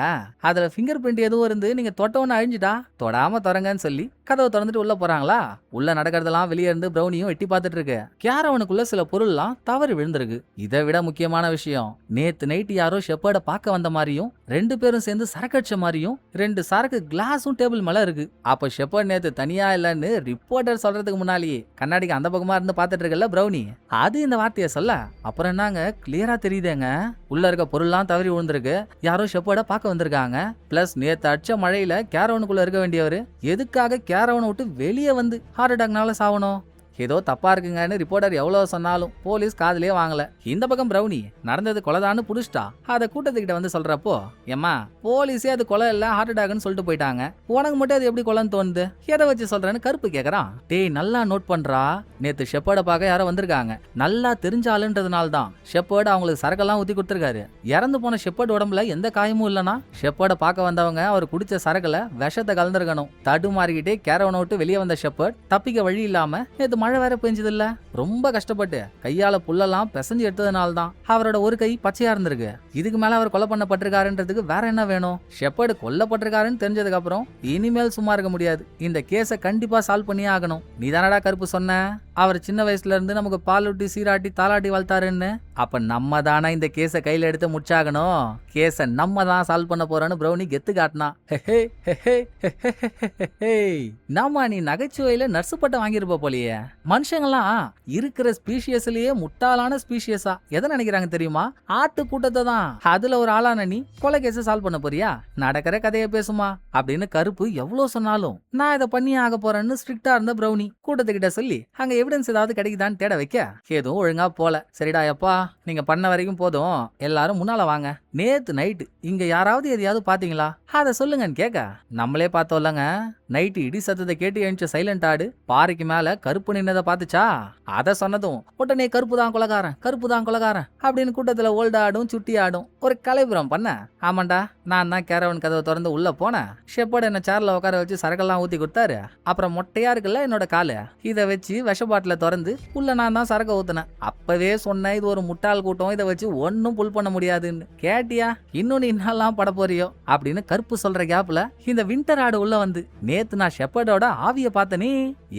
அதுல ஃபிங்கர் பிரிண்ட் எதுவும் இருந்து நீங்க தொட்டவன அழிஞ்சிட்டா தொடாம திறங்கன்னு சொல்லி கதவை திறந்துட்டு உள்ள போறாங்களா. உள்ள நடக்கிறதெல்லாம் வெளியே இருந்து பிரௌனியும் எட்டி பார்த்துட்டு இருக்கு. கேரவனுக்குள்ள சில பொருள்லாம் தவறி விழுந்திருக்கு. இதை விட முக்கியமான விஷயம், நேத்து நைட்டு யாரோ ஷெப்பர்ட பார்க்க வந்த மாதிரியும் 2 பேரும் சேர்ந்து சரக்கடிச்ச மாதிரியும் 2 சரக்கு கிளாஸும் டேபிள் மேல இருக்கு. அப்ப ஷெப்பர்ட் நேத்து தனியா இல்லன்னு ரிப்போர்ட்டர் சொல்றதுக்கு முன்னாலேயே கண்ணாடிக்கு அந்த பக்கமா இருந்து பார்த்துட்டு இருக்கல பிரௌனி, அது இந்த வார்த்தையை சொல்ல அப்புறம் என்னங்க கிளியரா தெரியுதுங்க, உள்ள இருக்க பொருள்லாம் தவறி விழுந்திருக்கு, யாரோ ஷெப்பர்ட பார்க்க வந்திருக்காங்க. பிளஸ் நேத்து அடிச்ச மழையில கேரவனுக்குள்ள இருக்க வேண்டியவர் எதுக்காக கேரவனை விட்டு வெளியே வந்து ஹார்ட் அட்டாக்னால சாவணும், ஏதோ தப்பா இருக்குங்கன்னு ரிப்போர்ட்டர் எவ்வளவு சொன்னாலும் போலீஸ் காதுலயே வாங்கல. இந்த பக்கம் பிரௌனி நடந்தது கொலைதான்னு புடிச்சிட்டா. அத கூட்டத்துக்கிட்ட வந்து சொல்றப்போ, ஏம்மா போலீஸே அது கொலை இல்ல ஹார்ட் அட்டாக்னு சொல்லிட்டு போயிட்டாங்க, உனக்கு மட்டும் அது எப்படி கொலைன்னு தோணுது, எதை வச்சு சொல்றேன்னு கருப்பு கேக்குறான். டேய் நல்லா நோட் பண்றா, நேத்து ஷெப்பர்ட பார்க்க யாரோ வந்திருக்காங்க, நல்லா தெரிஞ்ச ஆளுன்றதுனால தான் ஷெப்பர்ட் அவங்களுக்கு சரக்கெல்லாம் ஊத்தி கொடுத்துருக்காரு. இறந்து போன ஷெப்பர்ட் உடம்புல எந்த காயமும் இல்லனா ஷெப்பர்ட பார்க்க வந்தவங்க அவர் குடிச்ச சரக்குல விஷத்தை கலந்துருக்கணும். தடுமாறிக்கிட்டே கேரவனை விட்டு வெளியே வந்த ஷெப்பர்ட் தப்பிக்க வழி இல்லாம நேத்து மழை வேற பெஞ்சது இல்ல, ரொம்ப கஷ்டப்பட்டு கையால புல்லெல்லாம் பிசைஞ்சு எடுத்ததுனால தான் அவரோட ஒரு கை பச்சையா இருந்திருக்கு. இதுக்கு மேல அவர் கொலை பண்ணப்பட்டிருக்காருன்றதுக்கு வேற என்ன வேணும், ஷெப்பர்டு கொல்லப்பட்டிருக்காருன்னு தெரிஞ்சதுக்கு அப்புறம் இனிமேல் சும்மா இருக்க முடியாது, இந்த கேஸை கண்டிப்பா சால்வ் பண்ணியே ஆகணும். நீ தானடா கருப்பு சொன்ன அவர் சின்ன வயசுல இருந்து நமக்கு பாலூட்டி சீராட்டி தாலாட்டி வளர்த்தாருன்னு, அப்ப நம்ம தானே இந்த கேஸை கையில எடுத்து முடிச்சாகணும், கேஸை நம்ம தான் சால்வ் பண்ண போறோம்னு பிரௌனி கெத்து காட்டினா. நாம நீ நகைச்சுவையில நர்சு பட்டம் வாங்கியிருப்ப போலியே. மனுஷங்கெல்லாம் இருக்கிற ஸ்பீஷியஸ்லயே முட்டாளான ஸ்பீஷியஸா எதை நினைக்கிறாங்க தெரியுமா? ஆட்டு கூட்டத்தை தான். அதுல ஒரு ஆளான நீ கொலை கேஸ சால்வ் பண்ண போறியா? நடக்கிற கதையை பேசுமா அப்படின்னு கருப்பு எவ்வளவு சொன்னாலும் நான் இதை பண்ணியே ஆக போறேன்னு ஸ்ட்ரிக்டா இருந்த பிரௌனி கூட்டத்துக்கிட்ட சொல்லி அங்க எவிடன்ஸ் ஏதாவது கிடைக்குதான்னு தேட வைக்க எதுவும் ஒழுங்கா போல. சரிடா எப்பா, நீங்க பண்ண வரைக்கும் போதும், எல்லாரும் முன்னால வாங்க. நேத்து நைட்டு இங்க யாராவது எதையாவது பாத்தீங்களா? அத சொல்லுங்கன்னு கேட்க நம்மளே பார்த்தோம்லங்க. நைட்டு இடி சத்தத்தை கேட்டு எழுந்த சைலண்ட் ஆடு பாறைக்கு மேல கருப்பு நின்னதை பார்த்துச்சா? அத சொன்னதும் உடனே கருப்பு தான் கொலகாரன் அப்படின்னு கூட்டத்துல ஓல்டு ஆடும் சுட்டி ஆடும் ஒரு கலைபுரம் பண்ண. ஆமாண்டா, நான் தான் கேரவன் கதவை திறந்து உள்ள போனேன். ஷெப்பர்ட் என்ன சேர்ல உட்கார வச்சு சரக்கெல்லாம் ஊத்தி கொடுத்தாரு. அப்புறம் மொட்டையா இருக்குல்ல என்னோட காலு, இதை வச்சு விஷ பாட்டில திறந்து உள்ள நான் தான் சரக்க ஊத்துனேன். அப்பவே சொன்னேன் இது ஒரு முட்டாள் கூட்டம், இதை வச்சு ஒன்னும் புல் பண்ண முடியாதுன்னு. கேட்டியா? இன்னும் நீ என்னெல்லாம் பட போறியோ அப்படின்னு கருப்பு சொல்ற கேப்ல இந்த வின்டர் ஆடு உள்ள வந்து, நேத்து நான் ஷெப்பர்டோட ஆவிய பார்த்தனே.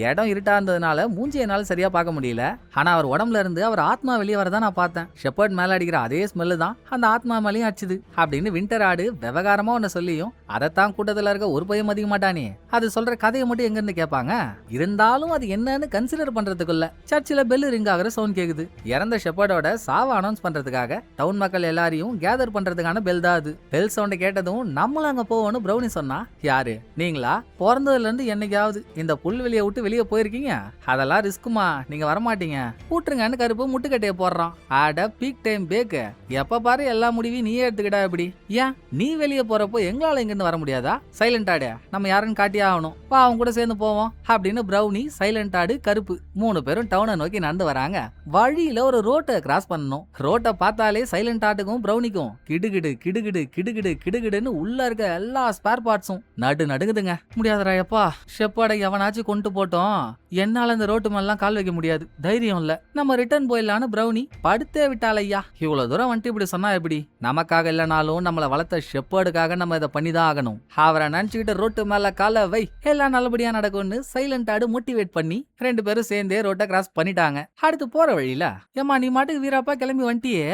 இடம் இருட்டா இருந்ததுனால மூஞ்சிய என்னால சரியா பார்க்க முடியல. ஆனா அவர் உடம்புல இருந்து அவர் ஆத்மா வெளியே வரதான் நான் பார்த்தேன். ஷெப்பர்ட் மேல அடிக்கிற அதே ஸ்மெல்லு தான் அந்த ஆத்மா மேலேயும் அடிச்சுது அப்படின்னு வின்டர் ஆடு விவகாரமா ஒன்னு சொல்லியும் அதைத்தான் கூட்டத்துல இருக்க ஒரு பையன் மதிக்க மாட்டானே. அது சொல்ற கதையை மட்டும் எங்க இருந்து கேட்பாங்க. இருந்தாலும் அது என்னன்னு கன்சிடர் பண்றதுக்குள்ள சர்ச்சில் பெல் ரிங் ஆகிற சவுண்ட் கேக்குது. இறந்த ஷெப்பர்டோட சாவை அனௌன்ஸ் பண்றதுக்காக டவுன் மக்கள் எல்லாரையும் கேதர் பண்றதுக்கான பெல் தான் அது. பெல் சவுண்ட் கேட்டதும் நம்மளும் அங்க போவோம்னு பிரௌனி சொன்னா. யாரு நீங்களா? பிறந்ததுல இருந்து என்னைக்காவது இந்த புல்வெளியை விட்டு வெளியே போயிருக்கீங்க? அதெல்லாம் ரிஸ்க்குமா, நீங்க வரமாட்டீங்க, கூட்டுருங்கன்னு கருப்பு முட்டுக்கட்டையை போடுறான். ஆட பீக் டைம் பேக்கு, எப்ப பாரு எல்லா முடிவையும் நீயே எடுத்துக்கிட்டா எப்படி? ஏன் நீ வெளியே போறப்போ எங்களால இங்கிருந்து வர முடியாதா? சைலண்ட் ஆடு, நம்ம யாருன்னு காட்டியே ஆகணும், வா அவங்க கூட சேர்ந்து போவோம் அப்படின்னு பிரௌனி, சைலண்ட் ஆடு, கருப்பு 3 பேரும் டவுனை நோக்கி நடந்து வராங்க. வழியில ஒரு ரோட்டை கிராஸ் பண்ணணும். ரோட்டை பார்த்தாலே சைலண்ட் ஆட்டுக்கும் பிரௌனிக்கும் கிடுகிடு கிடுகிடு கிடுகிடு கிடுகிடுன்னு உள்ள இருக்க எல்லா ஸ்பேர் பார்ட்ஸும் நடுங்குதுங்க. முடியாதரா எப்பா, ஷெப்பர்டை எவனாச்சும் கொண்டு போட்டோம், என்னால இந்த ரோட்டு மேலாம் கால் வைக்க முடியாது, தைரியம் இல்ல, நம்ம ரிட்டர்ன் போயிடலான்னு பிரௌனி படுத்தே விட்டாலையா. இவ்வளவு தூரம் வந்துட்டு இப்படி சொன்னா எப்படி? நமக்காக இல்லைனாலும் நம்மளை வளர்த்த ஷெப்பர்டுக்காக நம்ம இதை பண்ணிதான் ஆகணும். அவரை நினைச்சுக்கிட்டு ரோட்டு மேல கால வை, எல்லாம் நல்லபடியா நடக்கும்னு சைலண்ட் ஆடு மோட்டிவேட் பண்ணி 2 பேரும் சேர்ந்தே ரோட்டை கிராஸ் பண்ணிட்டாங்க. அடுத்து போற வழியில, ஏமா நீ மாட்டுக்கு வீராப்பா கிளம்பி வந்துட்டியே,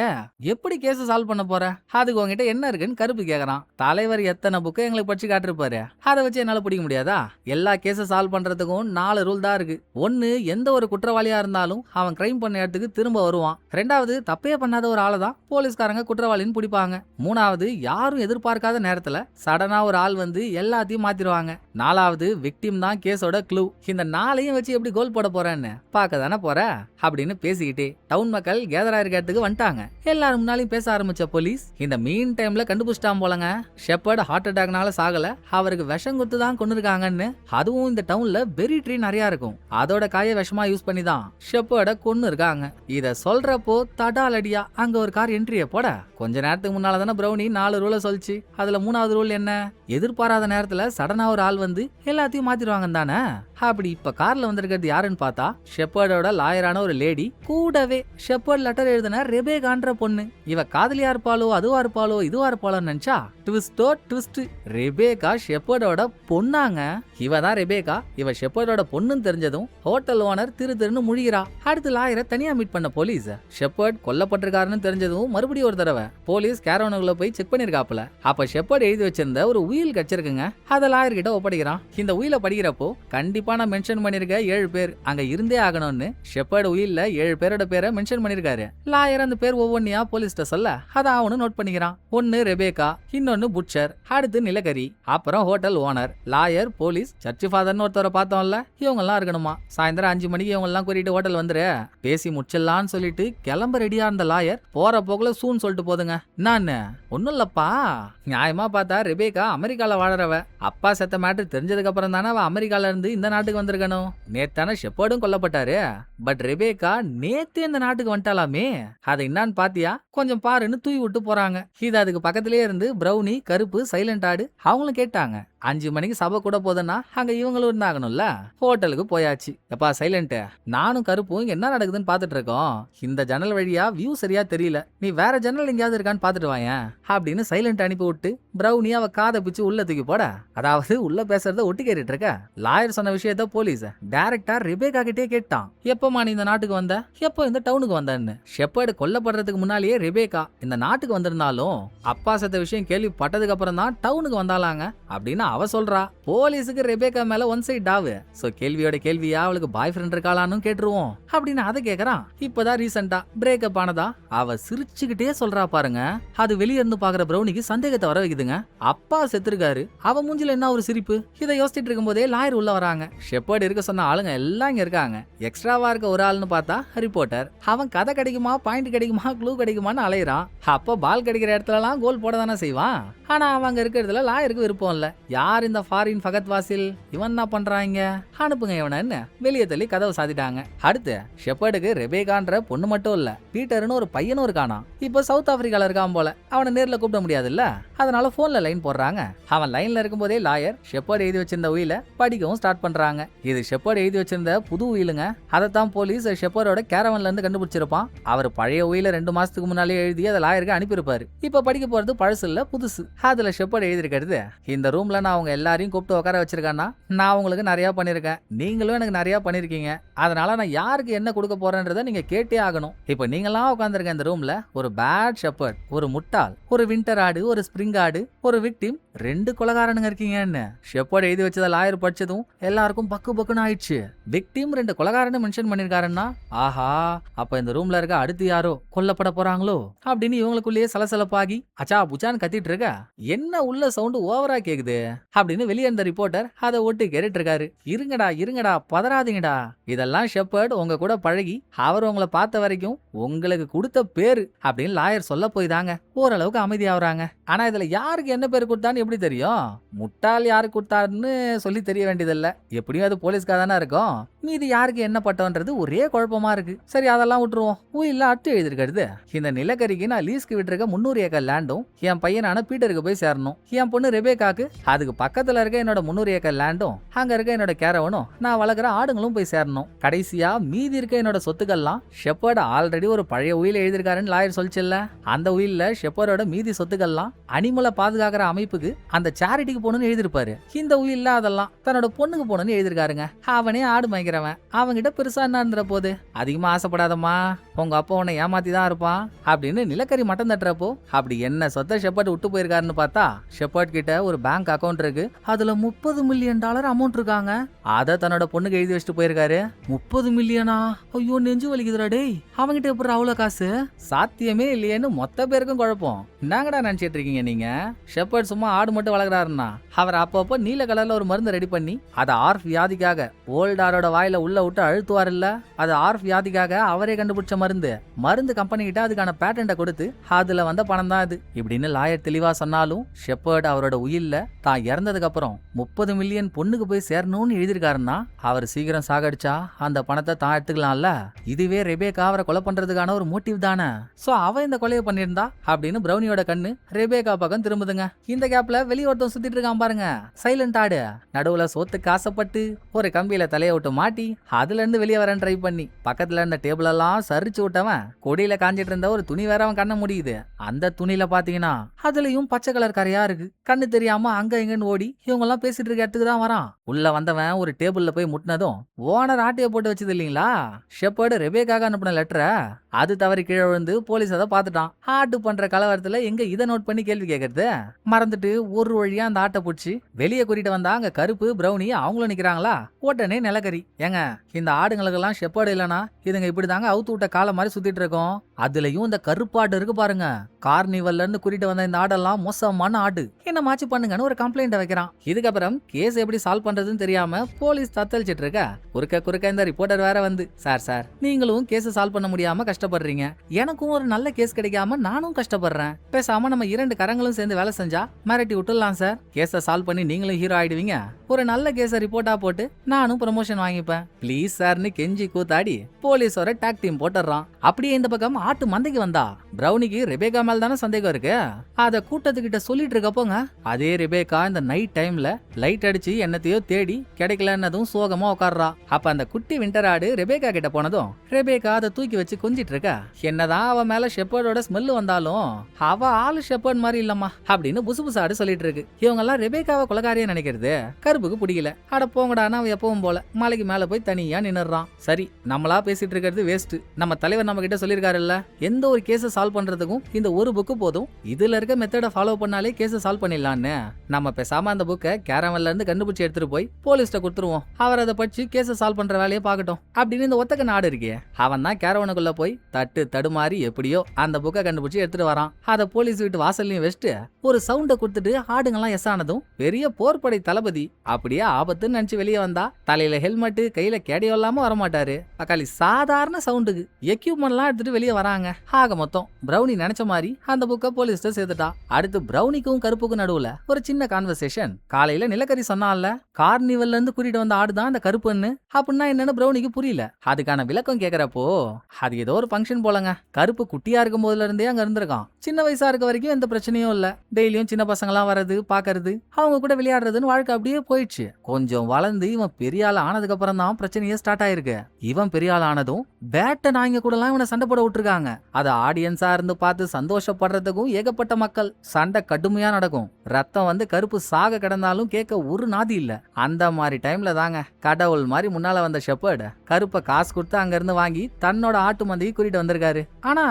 எப்படி கேஸ் சால்வ் பண்ண போற? அதுக்கு உங்ககிட்ட என்ன இருக்குன்னு கருப்பு கேக்குறான். தலைவர் எத்தனை புக்கு எங்களுக்கு படிச்சு காட்டிருப்பாரு, அதை வச்சு என்னால பிடிக்க முடியாதா? எல்லா கேஸை சால்வ் பண்றதுக்கும் 4 ரூல் தான் இருக்கு. 1, எந்த ஒரு குற்றவாளியா இருந்தாலும் அவன் கிரைம் பண்ண இடத்துக்கு திரும்ப வருவான். 2வது, தப்பே பண்ணாத ஒரு ஆளை தான் போலீஸ்காரங்க குற்றவாளின்னு பிடிப்பாங்க. 3வது, யாரும் எதிர்பார்க்காத நேரத்துல சடனா ஒரு ஆள் வந்து எல்லாத்தையும் மாத்திருவாங்க. 4வது, விக்டிம் தான் கேஸோட க்ளூ. இந்த 4ஐயும் வச்சு எப்படி கோல் போட போறேன்னு பார்க்க தானே போற அப்படின்னு பேசிக்கிட்டே டவுன் மக்கள் கேதர் ஆயிருக்க இடத்துக்கு வந்துட்டாங்க. எல்லாரும் முன்னாலையும் பேச ஆரம்பிச்ச போலீஸ் இந்த மீன் டைம்ல கண்டுபிடிச்சிட்டான் போலங்க. ஷெப்பர்ட் ஹார்ட் அட்டாக்னால சாகல, அவருக்கு விஷம் கொடுத்து தான் கொன்னுருக்காங்கன்னு. அதுவும் இந்த டவுன்ல பெரி ட்ரீ நிறைய இருக்கும், அதோட காய விஷமா யூஸ் பண்ணி தான் ஷெப்பர்ட கொன்னு இருக்காங்க. இத சொல்றப்போ தடாலடியா அங்க ஒரு கார் என்ட்ரிய போட, கொஞ்ச நேரத்துக்கு முன்னால தானே பிரௌனி 4 ரூலை சொல்லிச்சு. அதுல 3வது ரூல் என்ன? எதிர்பாராத நேரத்துல சடனா ஒரு ஆள் வந்து எல்லாத்தையும் மாத்திருவாங்க தானே. அப்படி இப்ப கார்ல வந்திருக்கிறது யாருன்னு பார்த்தா ஷெப்பர்டோட லாயரான ஒரு லேடி, கூடவே ஷெப்பர்ட் லெட்டர் எழுதின ரெபேகான்ற பொண்ணு. இவ காதலியா இருப்பாளோ, அதுவா இருப்பாளோ, இதுவா இருப்பாளோன்னு நினைச்சா ட்விஸ்டோ ட்விஸ்ட். ரெபேகா ஷெப்பர்டோட பொண்ணாங்க. இவ தான் ரெபேகா. இவ ஷெப்பர்டோட பொண்ணுன்னு தெரிஞ்சதும் ஹோட்டல் ஓனர் திருன்னு முழிகிறா. அடுத்து லாயரை தனியா மீட் பண்ண போலீஸ், ஷெப்பர்ட் கொல்லப்பட்டிருக்காருன்னு தெரிஞ்சதும் மறுபடியும் ஒரு தடவை போலீஸ் கேரவனுக்குள்ள போய் செக் பண்ணிருக்காப்புல. அப்ப ஷெப்பர்ட் எழுதி வச்சிருந்த ஒரு உயில் கிடைச்சிருக்குங்க. அதை லாயர் கிட்ட ஒப்படைக்கிறான். இந்த உயில படிக்கிறப்போ கண்டிப்பா நான் மென்ஷன் பண்ணிருக்க 7 பேர் அங்க இருந்தே ஆகணும்னு ஷெப்பர்ட் உயில்ல 7 பேரோட பேரை மென்ஷன் பண்ணிருக்காரு. லாயர் அந்த பேர் ஒவ்வொன்னையா போலீஸ்ட சொல்ல அதை அவனு நோட் பண்ணிக்கிறான். 1 ரெபேகா, இன்னொன்னு புட்சர், அடுத்து நிலக்கரி, அப்புறம் hotel owner, lawyer, police, church ஃபாதர்னு ஒருத்தரை பார்த்தோம்ல, இவங்க எல்லாம் இருக்கணுமா. சாயந்தரம் 5 மணிக்கு இவங்க எல்லாம் கூட்டிட்டு ஹோட்டல் வந்துரு, பேசி முடிச்சிடலான்னு சொல்லிட்டு கிளம்ப ரெடியா இருந்த லாயர் போற போக்குல சூன் சொல்லிட்டு போதுங்க. நான் ஒன்னும் இல்லப்பா, நியாயமா பார்த்தா ரெபேகா அமெரிக்கால வாழறவ, அப்பா செத்த மேட்டர் தெரிஞ்சதுக்கு அப்புறம் தானே அவ அமெரிக்கால இருந்து இந்த நாட்டுக்கு வந்திருக்கணும். நேத்தான ஷெப்பர்டும் கொல்லப்பட்டாரு, பட் ரெபேகா நேத்து இந்த நாட்டுக்கு வந்துட்டாலாமே, அதை என்னான்னு பாத்தியா, கொஞ்சம் பாருன்னு தூவி விட்டு போறாங்க. இது அதுக்கு பக்கத்திலே இருந்து பிரௌனி, கருப்பு, சைலண்ட் ஆடு அவங்களும் கேட்டாங்க. 5 மணிக்கு சபை கூட போதுன்னா அங்க இவங்களும் இருந்தாகணும்ல. ஹோட்டலுக்கு போயாச்சு. எப்பா சைலண்ட், நானும் கருப்பும் என்ன நடக்குதுன்னு பாத்துட்டு இருக்கோம். இந்த ஜன்னல் வழியா வியூ சரியா தெரியல, நீ வேற ஜன்னல் எங்கேயாவது இருக்கான்னு பாத்துட்டு வாயேன் அப்படின்னு சைலண்ட் அனுப்பி விட்டு பிரௌனி அவ காதை பிச்சு உள்ள தூக்கி போட, அதாவது உள்ள பேசுறத ஒட்டி கேட்டுட்டு இருக்க. லாயர் சொன்ன விஷயத்த போலீஸ் டைரக்டா ரெபேகா கிட்டே கேட்டான். எப்பமா நீ இந்த நாட்டுக்கு வந்த, எப்போ இந்த டவுனுக்கு வந்தன்னு. ஷெப்பர்டு கொல்லப்படுறதுக்கு முன்னாலேயே ரெபேகா இந்த நாட்டுக்கு வந்திருந்தாலும் அப்பா செத்த விஷயம் கேள்விப்பட்டதுக்கு அப்புறம் தான் டவுனுக்கு வந்தாலாங்க அப்படின்னு அவ சொல்றா. போலீஸுக்கு ரெபேக்கா மேல ஒன் சைட் டாவு. சோ கேள்வியோட கேள்வியா அவளுக்கு பாய் ஃப்ரெண்ட் இருக்காளான்னு கேட்டுருவோம் அப்படின்னு அதை கேக்குறான். இப்பதான் ரீசெண்டா பிரேக்கப் ஆனதா அவ சிரிச்சுக்கிட்டே சொல்றா பாருங்க. அது வெளிய இருந்து பாக்குற பிரௌனிக்கு சந்தேகத்தை வர வைக்குதுங்க. அப்பா செத்துருக்காரு, அவ மூஞ்சில என்ன ஒரு சிரிப்பு. இதை யோசிச்சுட்டு இருக்கும் போதே லாயர் உள்ள வராங்க. ஷெப்பர்ட் இருக்க சொன்ன ஆளுங்க எல்லாம் இங்க இருக்காங்க. எக்ஸ்ட்ராவா இருக்க ஒரு ஆள்னு பார்த்தா ரிப்போர்ட்டர். அவன் கதை கிடைக்குமா, பாயிண்ட் கிடைக்குமா, க்ளூ கிடைக்குமான்னு அலையிறான். அப்ப பால் கிடைக்கிற இடத்துல எல்லாம் கோல் போட தானே செய்வான். ஆனா அவங்க இருக்கிறதுல லாயருக்கு விருப்பம் இல்ல. யார் இந்த ஃபாரின் ஃபகத் வாசில், இவன் என்ன பண்றாங்க, அனுப்புங்க இவனன்னு வெளியே தள்ளி கதவை சாத்திட்டாங்க. அடுத்து ஷெப்பர்டுக்கு ரெபேகான்ற பொண்ணு மட்டும் இல்ல, பீட்டர்னு ஒரு பையனும் இருக்கானா. இப்போ சவுத் ஆப்பிரிக்கால இருக்கான் போல. அவனை நேர்ல கூப்பிட முடியாதுல்ல, அதனால போன்ல லைன் போடுறாங்க. அவன் லைன்ல இருக்கும்போதே லாயர் ஷெப்பர்ட் எழுதி வச்சிருந்த உயில படிக்கவும் ஸ்டார்ட் பண்றாங்க. இது ஷெப்பர்ட் எழுதி வச்சிருந்த புது உயிலுங்க. அதைத்தான் போலீஸ் ஷெப்பர்டோட கேரவன்ல இருந்து கண்டுபிடிச்சிருப்பான். அவர் பழைய உயில 2 மாசத்துக்கு முன்னாலே எழுதி அதை லாயருக்கு அனுப்பியிருப்பாரு. இப்ப படிக்க போறது பழசு இல்ல, புதுசு. அதுல ஷெப்பர்ட் எழுதிருக்கிறது, இந்த ரூம்ல நான் அவங்க எல்லாரையும் கூப்பிட்டு உட்கார வச்சிருக்கேன்னா நான் உங்களுக்கு நிறைய பண்ணிருக்கேன், நீங்களும் எனக்கு நிறைய பண்ணிருக்கீங்க. அதனால நான் யாருக்கு என்ன கொடுக்க போறேன்றதை நீங்க கேட்டே ஆகணும். இப்ப நீங்களாம் உட்காந்துருக்க இந்த ரூம்ல ஒரு பேட் ஷெப்பர்ட், ஒரு முட்டாள், ஒரு வின்டர் ஆடு, ஒரு ஸ்பிரிங் ஆடு, ஒரு விக்டிம், 2 கொலகாரனுங்க இருக்கீங்கன்னு ஷெப்பர்ட் எழுதி வச்சத லாயர் படிச்சதும் எல்லாருக்கும் பக்கு பக்குன்னு ஆயிடுச்சு. விக்டிம் 2 கொலகாரன்னு மென்ஷன் பண்ணிருக்காருன்னா, ஆஹா, அப்ப இந்த ரூம்ல இருக்க அடுத்து யாரோ கொல்லப்பட போறாங்களோ அப்படின்னு இவங்களுக்குள்ளேயே சலசலப்பாகி அச்சா புச்சான்னு கத்திட்டு இருக்க. என்ன உள்ள சவுண்ட் ஓவரா கேக்குது அப்படின்னு வெளியே இருந்த ரிப்போர்ட்டர் அதை ஒட்டு கேட்டுட்டு இருக்காரு. இருங்கடா பதறாதீங்கடா, இதெல்லாம் ஷெப்பர்ட் உங்க கூட பழகி அவர் உங்களை பார்த்த வரைக்கும் உங்களுக்கு கொடுத்த பேரு அப்படின்னு லாயர் சொல்ல போய் தாங்க ஓரளவுக்கு அமைதியாகிறாங்க. ஆனா இதுல யாருக்கு என்ன பேர் கொடுத்தான்னு எப்படி தெரியும்? முட்டாள் யாருக்கு கொடுத்தாருன்னு சொல்லி தெரிய வேண்டியதில்ல, எப்படியும் அது போலீஸ்காக தானே இருக்கும். மீது யாருக்கு என்ன பட்டோன்றது ஒரே குழப்பமா இருக்கு. சரி அதெல்லாம் விட்டுருவோம். இல்ல அட்டு எழுதிருக்கிறது, இந்த நிலக்கரிக்கு நான் லீஸ்க்கு விட்டுருக்க 300 ஏக்கர் லேண்டும் என் பையனான பீட்டருக்கு போய் சேரணும். என் பொண்ணு ரெபேக்காக்கு அதுக்கு பக்கத்துல இருக்க என்னோட 300 ஏக்கர் லேண்டும் அங்க இருக்க என்னோட கேரவனும் நான் வளர்க்குற ஆடுங்களும் போய் சேரணும். கடைசியா மீதி இருக்க என்னோட சொத்துக்கள்லாம் ஷெப்பர்ட் ஆல்ரெடி ஒரு பழைய உயில எழுதிருக்காருன்னு லாயர் சொல்லிச்சுல்ல, அந்த உயில்ல ஷெப்பர்டோட மீதி சொத்துக்கள்லாம் அனிமலை பாதுகாக்கிற அமைப்புக்கு அந்த சேரிட்டிக்கு போகணும்னு எழுதிருப்பாரு. இந்த உயில்ல அதெல்லாம் தன்னோட பொண்ணுக்கு போகணும்னு எழுதிருக்காருங்க. அவனே ஆடு மயக்கிறவன், அவங்கிட்ட பெருசா என்ன இருந்துற போது, அதிகமா ஆசைப்படாதம்மா, உங்க அப்பா உன்னை ஏமாத்தி தான் இருப்பான் அப்படின்னு நிலக்கரி மட்டம் தட்டுறப்போ அப்படி என்ன சொத்தை ஷெப்பர்ட் விட்டு போயிருக்காருன்னு பார்த்தா ஷெப்பர்ட் கிட்ட ஒரு பேங்க் அக்கவுண்ட் இருக்கு, அதுல $30 மில்லியன் அமௌண்ட் இருக்காங்க. அதை தன்னோட பொண்ணுக்கு எழுதி வச்சுட்டு போயிருக்காரு. 30 மில்லியனா? ஐயோ நெஞ்சு வலிக்குதுடா டேய், அவங்கிட்ட எப்படி அவ்வளவு காசு? சாத்தியமே இல்லையேன்னு மொத்த பேருக்கும் குழப்பம். என்னங்கடா நினைச்சிட்டு இருக்கீங்க நீங்க? ஷெப்பர்ட் சும்மா ஆடு மட்டும் வளர்க்குறாருன்னா அவர் அப்பப்போ நீல கலர்ல ஒரு மருந்து ரெடி பண்ணி அதை ஆர்ஃப் வியாதிக்காக ஓல்ட் ஆரோட வாயில உள்ள விட்டு அழுத்துவார் இல்ல, அது ஆர்ஃப் வியாதிக்காக அவரே கண்டுபிடிச்ச மருந்து கம்பெனி கிட்ட அதுக்கான பேட்டன்ட கொடுத்து அதுல வந்த பணம் தான் அது இப்படின்னு லாயர் தெளிவா சொன்னாலும் ஷெப்பர்ட் அவரோட உயில்ல தான் இறந்ததுக்கு அப்புறம் 30 மில்லியன் பொண்ணுக்கு போய் சேரணும்னு எழுதிருக்காருன்னா அவர் சீக்கிரம் சாகடிச்சா அந்த பணத்தை தான் எடுத்துக்கலாம்ல. இதுவே ரெபேக்கா அவரை கொலை பண்றதுக்கான ஒரு மோட்டிவ் தானே. சோ அவ இந்த கொலையை பண்ணிருந்தா அப்படின்னு பிரௌனியோட கண்ணு ரெபேக்கா பக்கம் திரும்புதுங்க. இந்த கேப்ல வெளிய ஒருத்தன் சுத்திட்டு இருக்கான் பாருங்க, சைலண்ட் ஆடு. நடுவுல சோத்துக்கு ஆசைப்பட்டு ஒரு கம்பியில தலையை விட்டு மாட்டி அதுல இருந்து வெளியே வரேன் ட்ரை பண்ணி பக்கத்துல இருந்த டேபிள் எல்லாம் சரிச்சு விட்டவன் கொடியில காஞ்சிட்டு இருந்த ஒரு துணி வேற அவன் கண்ண முடியுது. அந்த துணியில பாத்தீங்கன்னா அதுலயும் பச்சை கலர் கரையா இருக்கு. கண்ணு தெரியாம அங்க இங்கன்னு ஓடி இவங்க எல்லாம் பேசிட்டு இருக்க இடத்துக்கு தான் வரான். உள்ள வந்தவன் ஒரு டேபிள்ல போய் முட்டினதும் ஓனர் ஆட்டைய போட்டு வச்சது இல்லீங்களா, ஷெப்பர்டு ரெபேக்காக அனுப்பின லெட்டரை அது தவறி கீழே விழுந்து போலீஸ் அதை பார்த்துட்டான். ஆட்டு பண்ற கலவரத்துல எங்க இதை நோட் பண்ணி கேள்வி கேட்கறது மறந்துட்டு ஒரு வழியா அந்த ஆட்டை பிடிச்சி வெளியே கூட்டிட்டு வந்தா அங்க கருப்பு பிரௌனி அவங்களும் நிக்கிறாங்களா. உடனே நிலக்கரி, ஏங்க இந்த ஆடுங்களுக்கெல்லாம் ஷெப்பர்டு இல்லனா இதுங்க இப்படிதாங்க அவுத்து விட்ட காலம் மாதிரி சுத்திட்டு இருக்கோம். அதுலயும் இந்த கருப்பாடு இருக்கு பாருங்க, கார்னிவல்ல இருந்து கூட்டிட்டு வந்த இந்த ஆடெல்லாம் மோசமான ஆடு, என்ன மாச்சு பண்ணுங்கன்னு ஒரு கம்ப்ளைண்ட் வைக்கிறான். இதுக்கப்புறம் கேஸ் எப்படி சால்வ் பண்றதுன்னு தெரியாம போலீஸ் தத்தளிச்சிட்டு இருக்க குறுக்க இந்த ரிப்போர்ட்டர் வேற வந்து, சார் நீங்களும் கேஸ் சால்வ் பண்ண முடியாம கஷ்டப்படுறீங்க, எனக்கும் ஒரு நல்ல கேஸ் கிடைக்காம நானும் கஷ்டப்படுறேன், பேசாம நம்ம 2 கரங்களும் சேர்ந்து வேலை செஞ்சா மிரட்டி விட்டுலாம் சார், கேஸை சால்வ் பண்ணி நீங்களும் ஹீரோ ஆயிடுவீங்க, ஒரு நல்ல கேஸை ரிப்போர்ட்டா போட்டு நானும் ப்ரமோஷன் வாங்கிப்பேன் ப்ளீஸ் சார்னு கெஞ்சி கூத்தாடி போலீஸோட டாக் டீம் போட்டுறான். அப்படியே இந்த பக்கம் ஆட்டு மந்தைக்கு வந்தா பிரௌனிக்கு ரெபேக்கா மேல தானே சந்தேகம் இருக்கு. அத கூட்டத்துக்கிட்ட சொல்லிட்டு இருக்கப்போங்க அதே ரெபேக்கா இந்த நைட் டைம்ல லைட் அடிச்சு என்னத்தையோ தேடி கிடைக்கலன்னதும் சோகமா உட்கார்றா. அப்ப அந்த குட்டி விண்டர் ஆடு ரெபேக்கா கிட்ட போனதும் ரெபேக்கா அதை தூக்கி வச்சு கொஞ்சிட்டு இருக்கா. என்னதான் அவ மேல ஷெப்பர்டோட ஸ்மெல் வந்தாலும் அவ ஆளு ஷெப்பர்ட் மாதிரி இல்லம்மா அப்படின்னு புசு ஆடு சொல்லிட்டு இருக்கு. இவங்க எல்லாம் ரெபேக்காவை கொலகாரியா நினைக்கிறது கருப்புக்கு பிடிக்கல. அட போங்கடானா அவ எப்பவும் போல மலைக்கு மேல போய் தனியா நின்னுறான். சரி நம்மளா பேசிட்டு இருக்கிறது வேஸ்ட். நம்ம தலைவர் நம்ம கிட்ட சொல்லிருக்காருல்ல, எந்த ஒரு கேஸை சால்வ் பண்றதுக்கும் இந்த ஒரு புக்கு போதும், இதுல இருக்க மெத்தட ஃபாலோ ஃபாலோ பண்ணாலே கேஸை சால்வ் பண்ணிடலான்னு நம்ம பேசாம அந்த புக்கை கேரவன்ல இருந்து கண்டுபிடிச்சு எடுத்துட்டு போய் போலீஸ்ட கொடுத்துருவோம். அவர் அதை படிச்சு கேஸை சால்வ் பண்ற வேலையை பார்க்கட்டும் அப்படின்னு இந்த ஒத்தக்க நாடு இருக்கே, அவன் தான் கேரவனுக்குள்ள போய் தடுமாறி எப்படியோ அந்த புக்கை கண்டுபிடிச்சு எடுத்துட்டு வரான். அதை போலீஸ் வீட்டு வாசல்லையும் வச்சுட்டு ஒரு சவுண்டை கொடுத்துட்டு ஆடுங்கெல்லாம் எஸ் ஆனதும் பெரிய போர்படை தளபதி அப்படியே ஆபத்துன்னு நினைச்சு வெளியே வந்தா தலையில ஹெல்மெட் கையில கேடியோ இல்லாம வரமாட்டாரு. அக்காளி சாதாரண சவுண்டுக்கு எக்யூப்மெண்ட்லாம் எடுத்துட்டு வெளியே வராங்க. ஆக மொத்தம் பிரௌனி நினைச்ச மாதிரி அந்த புக்கை போலீஸ்ட சேர்த்துட்டா. அடுத்து பிரௌனிக்கும் கருப்புக்கும் நடுவுல ஒரு சின்ன கான்வர்சேஷன். காலையில நிலக்கரி சொன்னால கார்னிவல்ல இருந்து கூட்டிட்டு வந்த ஆடுதான் அந்த கருப்புன்னு. அப்படின்னா என்னன்னு பிரௌனிக்கு புரியல. அதுக்கான விளக்கம் கேக்குறப்போ அது ஏதோ ஒரு ஃபங்க்ஷன் போலங்க. கருப்பு குட்டியா இருக்கும் போதுல இருந்தே அங்க இருந்திருக்கான். சின்ன வயசா இருக்க வரைக்கும் எந்த பிரச்சனையும் இல்ல. டெய்லியும் சின்ன பசங்க எல்லாம் வர்றது பாக்குறது அவங்க கூட விளையாடுறதுன்னு வாழ்க்கை அப்படியே போயிடுச்சு. கொஞ்சம் வளர்ந்து இவன் பெரிய ஆள் ஆனதுக்கு அப்புறம் தான் பிரச்சனையே ஸ்டார்ட் ஆயிருக்கு. இவன் பெரிய ஆள் ஆனதும் பேட்ட நாய்ங்க கூட எல்லாம் இவனை சண்டை போட விட்டுருக்காங்க. அதை ஆடியன்ஸா இருந்து பார்த்து சந்தோஷப்படுறதுக்கும் ஏகப்பட்ட மக்கள். சண்டை கடுமையா நடக்கும். ரத்தம் வந்து கருப்பு சாக கிடந்தாலும் கேட்க ஒரு நாதி இல்ல. அந்த மாதிரி டைம்ல தாங்க கடவுள் மாதிரி முன்னால வந்த ஷெப்பர்ட் கருப்பை காசு கொடுத்து அங்க இருந்து வாங்கி தன்னோட ஆட்டு மந்தையை கூட்டிட்டு வந்திருக்காரு. ஆனா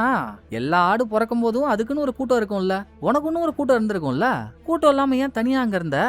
எல்லா ஆடு பிறக்கும் போதும் அதுக்குன்னு ஒரு கூட்டம் இருக்கும்ல, உனக்குன்னு ஒரு கூட்டம் இருந்திருக்கும்ல, கூட்டம் இல்லாம ஏன் தனியா அங்க இருந்த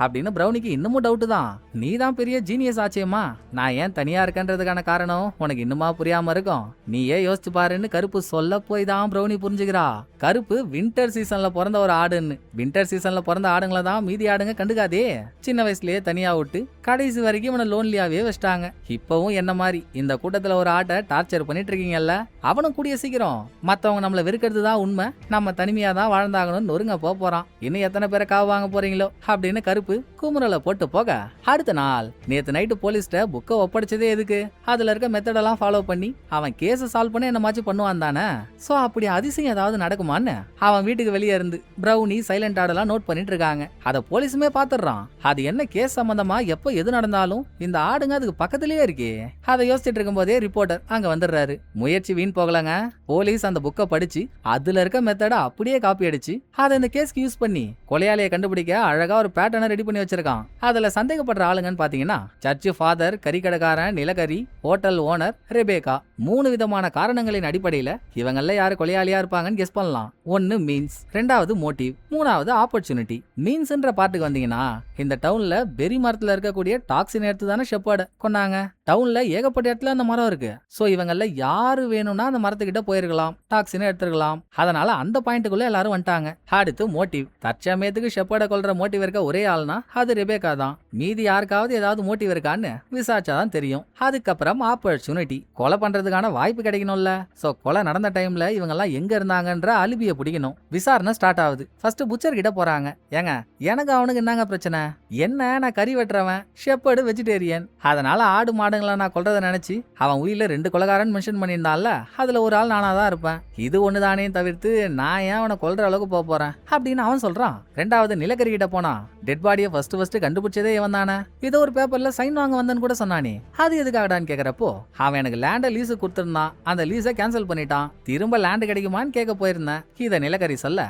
அப்படின்னு பிரௌனிக்கு இன்னமும் டவுட் தான். நீ தான் பெரிய ஜீனியஸ் ஆச்சேமா, நான் ஏன் தனியா இருக்கன்றதுக்கான காரணம் உனக்கு இன்னுமா புரியாம இருக்கும், நீயே யோசிச்சு பாருன்னு கருப்பு சொல்ல போய் தான் பிரௌனி புரிஞ்சுக்கிறா. கருப்பு வின்டர் சீசன்ல பிறந்த ஒரு ஆடுன்னு. வின்டர் சீசன்ல பிறந்த ஆடுங்களை தான் மீதி ஆடுங்க கண்டுக்காதே. சின்ன வயசுலயே தனியா விட்டு கடைசி வரைக்கும் இவனை லோன்லியாவே வச்சிட்டாங்க. இப்பவும் என்ன மாதிரி இந்த கூட்டத்துல ஒரு ஆட்டை டார்ச்சர் பண்ணிட்டு இருக்கீங்கல்ல, அவனும் கூடிய சீக்கிரம் மத்தவங்க நம்மள வெறுக்கிறது தான் உண்மை, நம்ம தனிமையா தான் வாழ்ந்தாகணும்னு நொறுங்க போறான். இன்னும் எத்தனை பேரை காவு வாங்க போறீங்களோ அப்படின்னு கருப்பு குமுறலை போட்டு போக, அடுத்த நாள் நேத்து நைட்டு போலீஸ்ட புக்கை ஒப்படைச்சதே எதுக்கு, அதுல இருக்க மெத்தடெல்லாம் ஃபாலோ பண்ணி அவன் கேஸை சால்வ் பண்ணி என்னமாச்சு பண்ணுவான் தானே. சோ அப்படி அதிசயம் ஏதாவது நடக்குமான்னு அவன் வீட்டுக்கு வெளியே இருந்து பிரௌனி சைலண்ட் ஆடெல்லாம் நோட் பண்ணிட்டு இருக்காங்க. அத போலீஸுமே பாத்துறான். அது என்ன கேஸ் சம்பந்தமா எப்ப எது நடந்தாலும் இந்த ஆடுங்க அதுக்கு பக்கத்திலேயே இருக்கே. அதை யோசிச்சுட்டு இருக்கும் போதே ரிப்போர்ட்டர் அங்க வந்துடுறாரு. முயற்சி வீண் போகலங்க. போலீஸ் அந்த புக்கை படிச்சு அதுல இருக்க மெத்தட அப்படியே காப்பி அடிச்சு அதை இந்த கேஸ்க்கு யூஸ் பண்ணி கொலையாளியை கண்டுபிடிக்க அழகா ஒரு பேட்டர்னை ரெடி பண்ணி வச்சிருக்கான். அதுல சந்தேகப்படுற ஆளுங்கன்னு பாத்தீங்கன்னா சர்ச் ஃபாதர், கறிக்கடைக்காரன், நிலக்கரி, ஹோட்டல் ஓனர், ரெபேக்கா. 3 விதமான காரணங்களின் அடிப்படையில இவங்கள யாரு கொலையாளியா இருப்பாங்கன்னு கெஸ் பண்ணலாம். 1 மீன்ஸ், 2வது மோட்டிவ், 3வது ஆப்பர்ச்சுனிட்டி. மீன்ஸ்ன்ற பார்ட்டுக்கு வந்தீங்கன்னா இந்த டவுன்ல பெரி மரத்துல இருக்கக்கூடிய டாக்ஸின் எடுத்து தானே ஷெப்பர்ட் கொண்டாங்க. டவுன்ல ஏகப்பட்ட இடத்துல அந்த மரம் இருக்கு. சோ இவங்கள யாரு வேணும்னா அந்த மரத்துக்கிட்ட போயிருக்கலாம், டாக்ஸினை எடுத்துருக்கலாம். அதனால அந்த பாயிண்ட்டுக்குள்ள எல்லாரும் வந்துட்டாங்க. அடுத்து மோட்டிவ். தற்சமயத்துக்கு ஷெப்பர்டை கொல்ற மோட்டிவ் இருக்க ஒரே ஆள்னா அது ரெபேக்கா தான். மீதி யாருக்காவது ஏதாவது மோட்டிவ் இருக்கான்னு விசாரிச்சாதான் தெரியும். அதுக்கப்புறம் ஆப்பர்ச்சுனிட்டி. கொலை பண்றதுக்கான வாய்ப்பு கிடைக்கணும்ல. சோ கொலை நடந்த டைம்ல இவங்க எல்லாம் எங்க இருந்தாங்கன்ற அலிபிய பிடிக்கணும். விசாரணை ஸ்டார்ட் ஆகுது. ஃபர்ஸ்ட் புச்சர் கிட்ட போறாங்க. ஏங்க எனக்கு அவனுக்கு என்னங்க பிரச்சனை, என்ன நான் கறி வெட்டுறவன், ஷெப்பர்டு வெஜிடேரியன், அதனால ஆடு மாடுங்களை நான் கொல்றதை நினைச்சு அவன் உயிரில 2 கொலைகாரன் மென்ஷன் பண்ணியிருந்தான்ல, அதுல ஒரு ஆள் நானாதான் இருப்பேன். இது ஒண்ணுதானே தவிர்த்து நான் ஏன் அவனை கொல்ற அளவுக்கு போறேன் அப்படின்னு அவன் சொல்றான். 2வது நிலக்கரி கிட்ட போனா டெட் பாடியை ஃபர்ஸ்ட் கண்டுபிடிச்சதே இவன் தானே. இதோ ஒரு பேப்பர்ல சைன் வாங்க வந்தன்னு கூட சொன்னானே, அது எதுக்காகடான்னு கேக்குறப்போ அவன் எனக்கு லேண்ட லீஸு கொடுத்துருந்தான், அந்த லீஸை கேன்சல் பண்ணிட்டான், திரும்ப லேண்ட் கிடைக்குமான்னு கேட்க போயிருந்தேன். இத நிலக்கரி சொல்ல,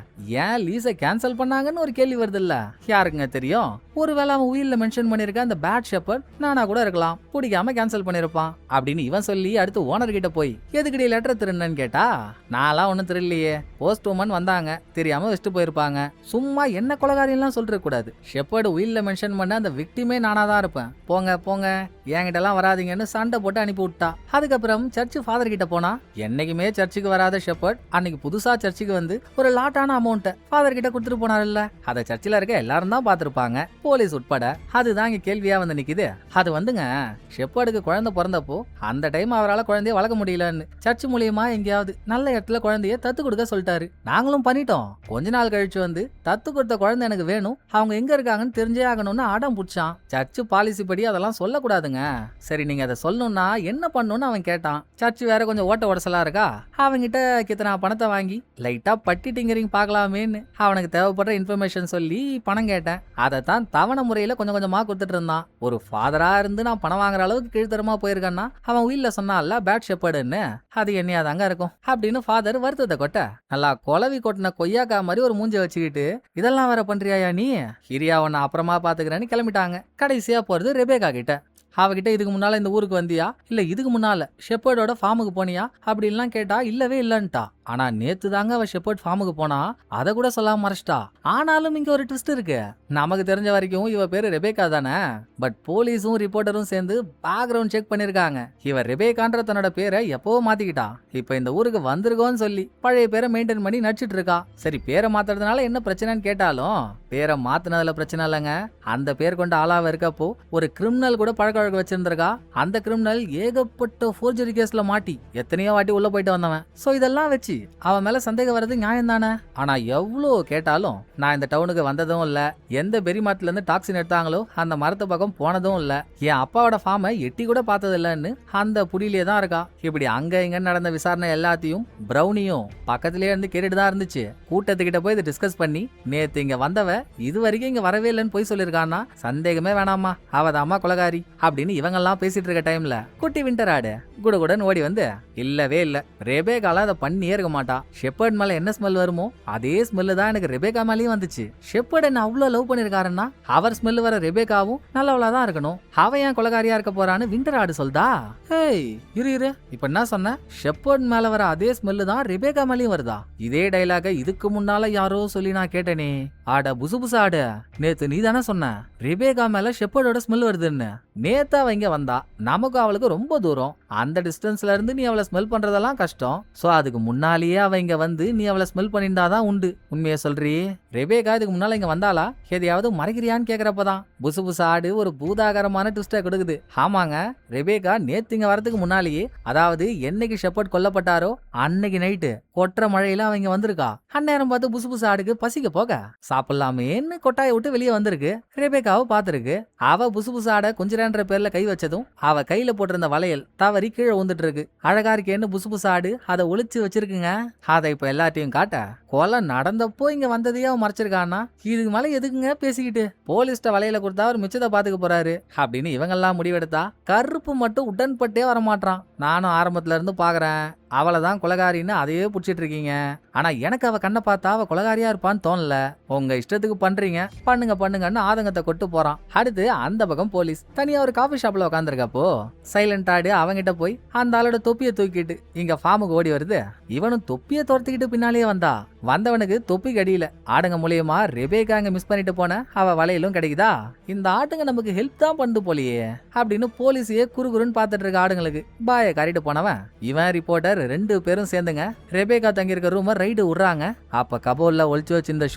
ஏன் லீஸை கேன்சல் பண்ணாங்கன்னு ஒரு கேள்வி வருது இல்ல, யாருக்குங்க தெரியும். ஒருவேளை அவன் உயிரில மென்ஷன் பண்ணிருக்க அந்த பேட் ஷெப்பர்ட் நானா கூட இருக்கலாம், பிடிக்காம கேன்சல் பண்ணிருப்பான் அப்படின்னு இவன் சொல்லி அடுத்து ஓனர் கிட்ட போய் எதுக்கடி லெட்டர் திருன்னு கேட்டா, நான்லாம் ஒன்னும் தெரியலையே, போஸ்ட் உமன் வந்தாங்க தெரியாம வச்சுட்டு போயிருப்பாங்க, சும்மா என்ன கொலகாரியெல்லாம் சொல்லிருக்க கூடாது, ஷெப்பர்டு உயிரில மென்ஷன் பண்ண அந்த விக்டிமே நானாதான் இருப்பேன், போங்க போங்க என்கிட்ட எல்லாம் வராதிங்கன்னு சண்டை போட்டு அனுப்பி விட்டா. அதுக்கப்புறம் சர்ச் ஃபாதர் கிட்ட போனா, என்னைக்குமே சர்ச்சுக்கு வராத ஷெப்பர்ட் அன்னைக்கு புதுசா சர்ச்சுக்கு வந்து ஒரு லாட்டான அமௌண்ட் ஃபாதர் கிட்ட கொடுத்துட்டு போனார்ல, அதை சர்ச்சில் இருக்க எல்லாரும் தான் பாத்துருப்பாங்க, போலீஸ் உட்பட. அதுதான் இங்க கேள்வியா வந்து நிக்குது. அது வந்துங்க ஷெப்பர்டுக்கு குழந்தை பிறந்தப்போ அந்த டைம் அவரால் குழந்தைய வளர்க்க முடியலன்னு சர்ச் மூலியமா எங்கேயாவது நல்ல இடத்துல குழந்தைய தத்து கொடுக்க சொல்லிட்டாரு. நாங்களும் பண்ணிட்டோம். கொஞ்ச நாள் கழிச்சு வந்து தத்து கொடுத்த குழந்தை எனக்கு வேணும், அவங்க எங்க இருக்காங்கன்னு தெரிஞ்சே ஆகணும்னு அடம் பிடிச்சான். சர்ச் பாலிசி படி அதெல்லாம் சொல்லக்கூடாதுங்க. சரி நீங்க அதை சொல்லணும்னா என்ன பண்ணணும்னு அவன் கேட்டான். சர்ச் வேற கொஞ்சம் ஓட்ட உடசலா இருக்கா, அவங்கிட்ட கித்தனா பணத்தை வாங்கி லைட்டா பட்டி டிங்கரிங் பார்க்கலாமேன்னு அவனுக்கு தேவைப்படுற இன்ஃபர்மேஷன் சொல்லி பணம் கேட்டேன். அதை தான் தவணை முறையில கொஞ்சம் கொஞ்சமா கொடுத்துட்டு இருந்தான். ஒரு ஃபாதரா இருந்து நான் பணம் வாங்குற அளவுக்கு கீழ்த்தரமா போயிருக்கான்னா அவன் உயிரில சொன்னான்ல பேட் ஷெப்பர்டுன்னு, அது என்னையா தாங்க இருக்கும் அப்படின்னு ஃபாதர் வருத்தத்தை கொட்ட, நல்லா கொலவி கொட்டின கொய்யாக்கா மாதிரி ஒரு மூஞ்ச வச்சுக்கிட்டு இதெல்லாம் வேற பண்றியா நீ, ஹிரியா உன்னை அப்புறமா பாத்துக்கிறேன்னு கிளம்பிட்டாங்க. கடைசியா போறது ரெபேக்கா கிட்ட. அவகிட்ட இதுக்கு முன்னால இந்த ஊருக்கு வந்தியா இல்ல இதுக்கு முன்னால ஷெப்பர்டோட ஃபார்முக்கு போனியா அப்படின்லாம் கேட்டா இல்லவே இல்லன்ட்டா. ஆனா நேத்து தாங்க அவ ஷெப்பர்ட் ஃபார்முக்கு போனா, அத கூட சொல்லாம மறைச்சிட்டா. ஆனாலும் இங்க ஒரு ட்விஸ்ட் இருக்கு. நமக்கு தெரிஞ்ச வரைக்கும் இவ பேரு ரெபேக்கா தானே. பட் போலீஸும் ரிப்போர்ட்டரும் சேர்ந்து பேக்ரவுண்ட் செக் பண்ணிருக்காங்க. இவ ரெபேக்கான்ற தன்னோட பேரை எப்பவோ மாத்திக்கிட்டா. இப்ப இந்த ஊருக்கு வந்திருக்கோன்னு சொல்லி பழைய பேரை மெயின்டைன் பண்ணி நடிச்சிட்டு இருக்கா. சரி, பேரை மாத்துறதுனால என்ன பிரச்சனைன்னு கேட்டாலும் பேரை மாத்தினதுல பிரச்சனை இல்லைங்க. அந்த பேர் கொண்ட ஆளாவ இருக்கப்போ ஒரு கிரிமினல் கூட பழக்க வழக்க வச்சிருந்திருக்கா. அந்த கிரிமினல் ஏகப்பட்ட ஃபோர்ஜரி கேஸ்ல மாட்டி எத்தனையோ வாட்டி உள்ள போயிட்டு வந்தவன். சோ இதெல்லாம் வச்சு அவன் மேல சந்தேகம் வர்றது நியாயம் தானே. ஆனா எவ்வளோ கேட்டாலும் நான் இந்த டவுனுக்கு வந்ததும் இல்ல, எந்த பெரிய மரத்துல இருந்து டாக்ஸின் எடுத்தாங்களோ அந்த மரத்து பக்கம் போனதும் இல்ல, என் அப்பாவோட ஃபார்மை எட்டி கூட பார்த்தது இல்லன்னு அந்த புடியிலே தான் இருக்கா. இப்படி அங்க இங்க நடந்த விசாரணை எல்லாத்தையும் பிரௌனியும் பக்கத்திலே இருந்து கேட்டுட்டு தான் இருந்துச்சு. கூட்டத்துக்கிட்ட போய் இதை டிஸ்கஸ் பண்ணி நேத்து இங்க வந்தவ இது வரைக்கும் இங்க வரவே இல்லைன்னு போய் சொல்லிருக்கான்னா சந்தேகமே வேணாமா, அவதாம்மா கொலகாரி அப்படின்னு இவங்கெல்லாம் பேசிட்டு இருக்க டைம்ல குட்டி விண்டராடு குடகுடன்னு ஓடி வந்து இல்லவே இல்ல, ரெபேக்கால அதை பண்ணியே இருக்க மாட்டா. ஷெப்பர்ட் மேல என்ன ஸ்மெல் வருமோ அதே ஸ்மெல்லு தான் எனக்கு ரெபேக்கா மேலேயும் வந்துச்சு. ஷெப்பர்ட் என்ன அவ்வளவு லவ் பண்ணிருக்காருன்னா அவர் ஸ்மெல் வர ரெபேக்காவும் நல்லவளா தான் இருக்கணும். அவ ஏன் கொலகாரியா இருக்க போறான்னு விண்டராடு சொல்தா. ஏய் இரு, இப்ப என்ன சொன்ன? ஷெப்பர்ட் மேல வர அதே ஸ்மெல்லு தான் ரெபேக்கா மேலேயும் வருதா? இதே டைலாக இதுக்கு முன்னால யாரோ சொல்லி நான் கேட்டேனே. ஆட புசு புசு ஆடு, நேத்து நீ தானே சொன்ன ரெபேக்கா மேல ஷெப்பர்டோட ஸ்மெல் வருதுன்னு. நேத்து அவ இங்க வந்தா, நமக்கு அவளுக்கு ரொம்ப தூரம், அந்த டிஸ்டன்ஸ்ல இருந்து நீ அவளை ஸ்மெல் பண்றதெல்லாம் கஷ்டம். சோ அதுக்கு முன்னாலேயே அவ இங்க வந்து நீ அவளை ஸ்மெல் பண்ணிருந்தாதான் உண்டு. உண்மையை சொல்றீ? ரெபேக்கா இதுக்கு முன்னால இங்க வந்தாளா? எதையாவது மறைக்கிறியான்னு கேக்குறப்பதான் புசு புசு ஆடு ஒரு பூதாகரமான ட்விஸ்டை கொடுக்குது. ஆமாங்க, ரெபேக்கா நேத்து இங்க வரதுக்கு முன்னாலேயே, அதாவது என்னைக்கு ஷெப்பர்ட் கொல்லப்பட்டாரோ அன்னைக்கு நைட்டு கொற்ற மழையில அவ இங்க வந்திருக்கா. அந்நேரம் பார்த்து புசு புசு ஆடுக்கு பசிக்க போக சாப்பிடலாமேன்னு கொட்டாயை விட்டு வெளியே வந்திருக்கு. ரெபேக்காவை பாத்துருக்கு. அவ புசு புசு ஆட கொஞ்சிரான்ற பேர்ல கை வச்சதும் அவ கையில போட்டிருந்த வளையல் தவறி கீழே வந்துட்டு இருக்கு. அழகா இருக்கேன்னு புசு புசு ஆடு அதை ஒளிச்சு வச்சிருக்குங்க. அதை இப்ப எல்லாத்தையும் காட்ட கொலை நடந்தப்போ இங்க வந்ததையே அவன் மறைச்சிருக்கானா? இதுக்கு மேல எதுக்குங்க பேசிக்கிட்டு? போலீஸ்ட வலையில கொடுத்தா அவர் மிச்சத்தை பாத்துக்க போறாரு அப்படின்னு இவங்கெல்லாம் முடிவெடுத்தா கருப்பு மட்டும் உடன்பட்டே வரமாட்டான். நானும் ஆரம்பத்துல இருந்து பாக்குறேன், அவளைதான் கொலகாரின்னு அதையே புடிச்சிட்டு இருக்கீங்க. ஆனா எனக்கு அவ கண்ணை பார்த்தா அவ கொலகாரியா இருப்பான்னு தோணல. உங்க இஷ்டத்துக்கு பண்றீங்க, பண்ணுங்கன்னு ஆதங்கத்தை கொட்டு போறான். அடுத்து அந்த பக்கம் போலீஸ் தனியா ஒரு காஃபி ஷாப்ல உட்காந்துருக்கப்போ சைலண்ட் ஆடு அவங்கிட்ட போய் அந்த ஆளோட தொப்பியை தூக்கிட்டு இங்க ஃபார்முக்கு ஓடி வருது. இவனும் தொப்பியை துரத்திக்கிட்டு பின்னாலேயே வந்தவனுக்கு தொப்பிக்கு அடியில ஆடுங்க மூலியமா ரெபேக்கா அங்க மிஸ் பண்ணிட்டு போன அவ வலையிலும் கிடைக்குதா. இந்த ஆட்டுங்க நமக்கு ஹெல்ப் தான் பண்ணுது போலியே அப்படின்னு போலீஸையே குறுகுறுன்னு பாத்துட்டு இருக்க ஆடுங்களுக்கு பாய காரிட்டு போனவன் இவன் ரிப்போர்ட்டர் 2 பேரும் சேர்ந்துங்க ரெபேக்கா தங்கி இருக்க ரூம ரைடு விடுறாங்க. அப்ப கபோர்ல ஒளிச்சு வச்சிருந்த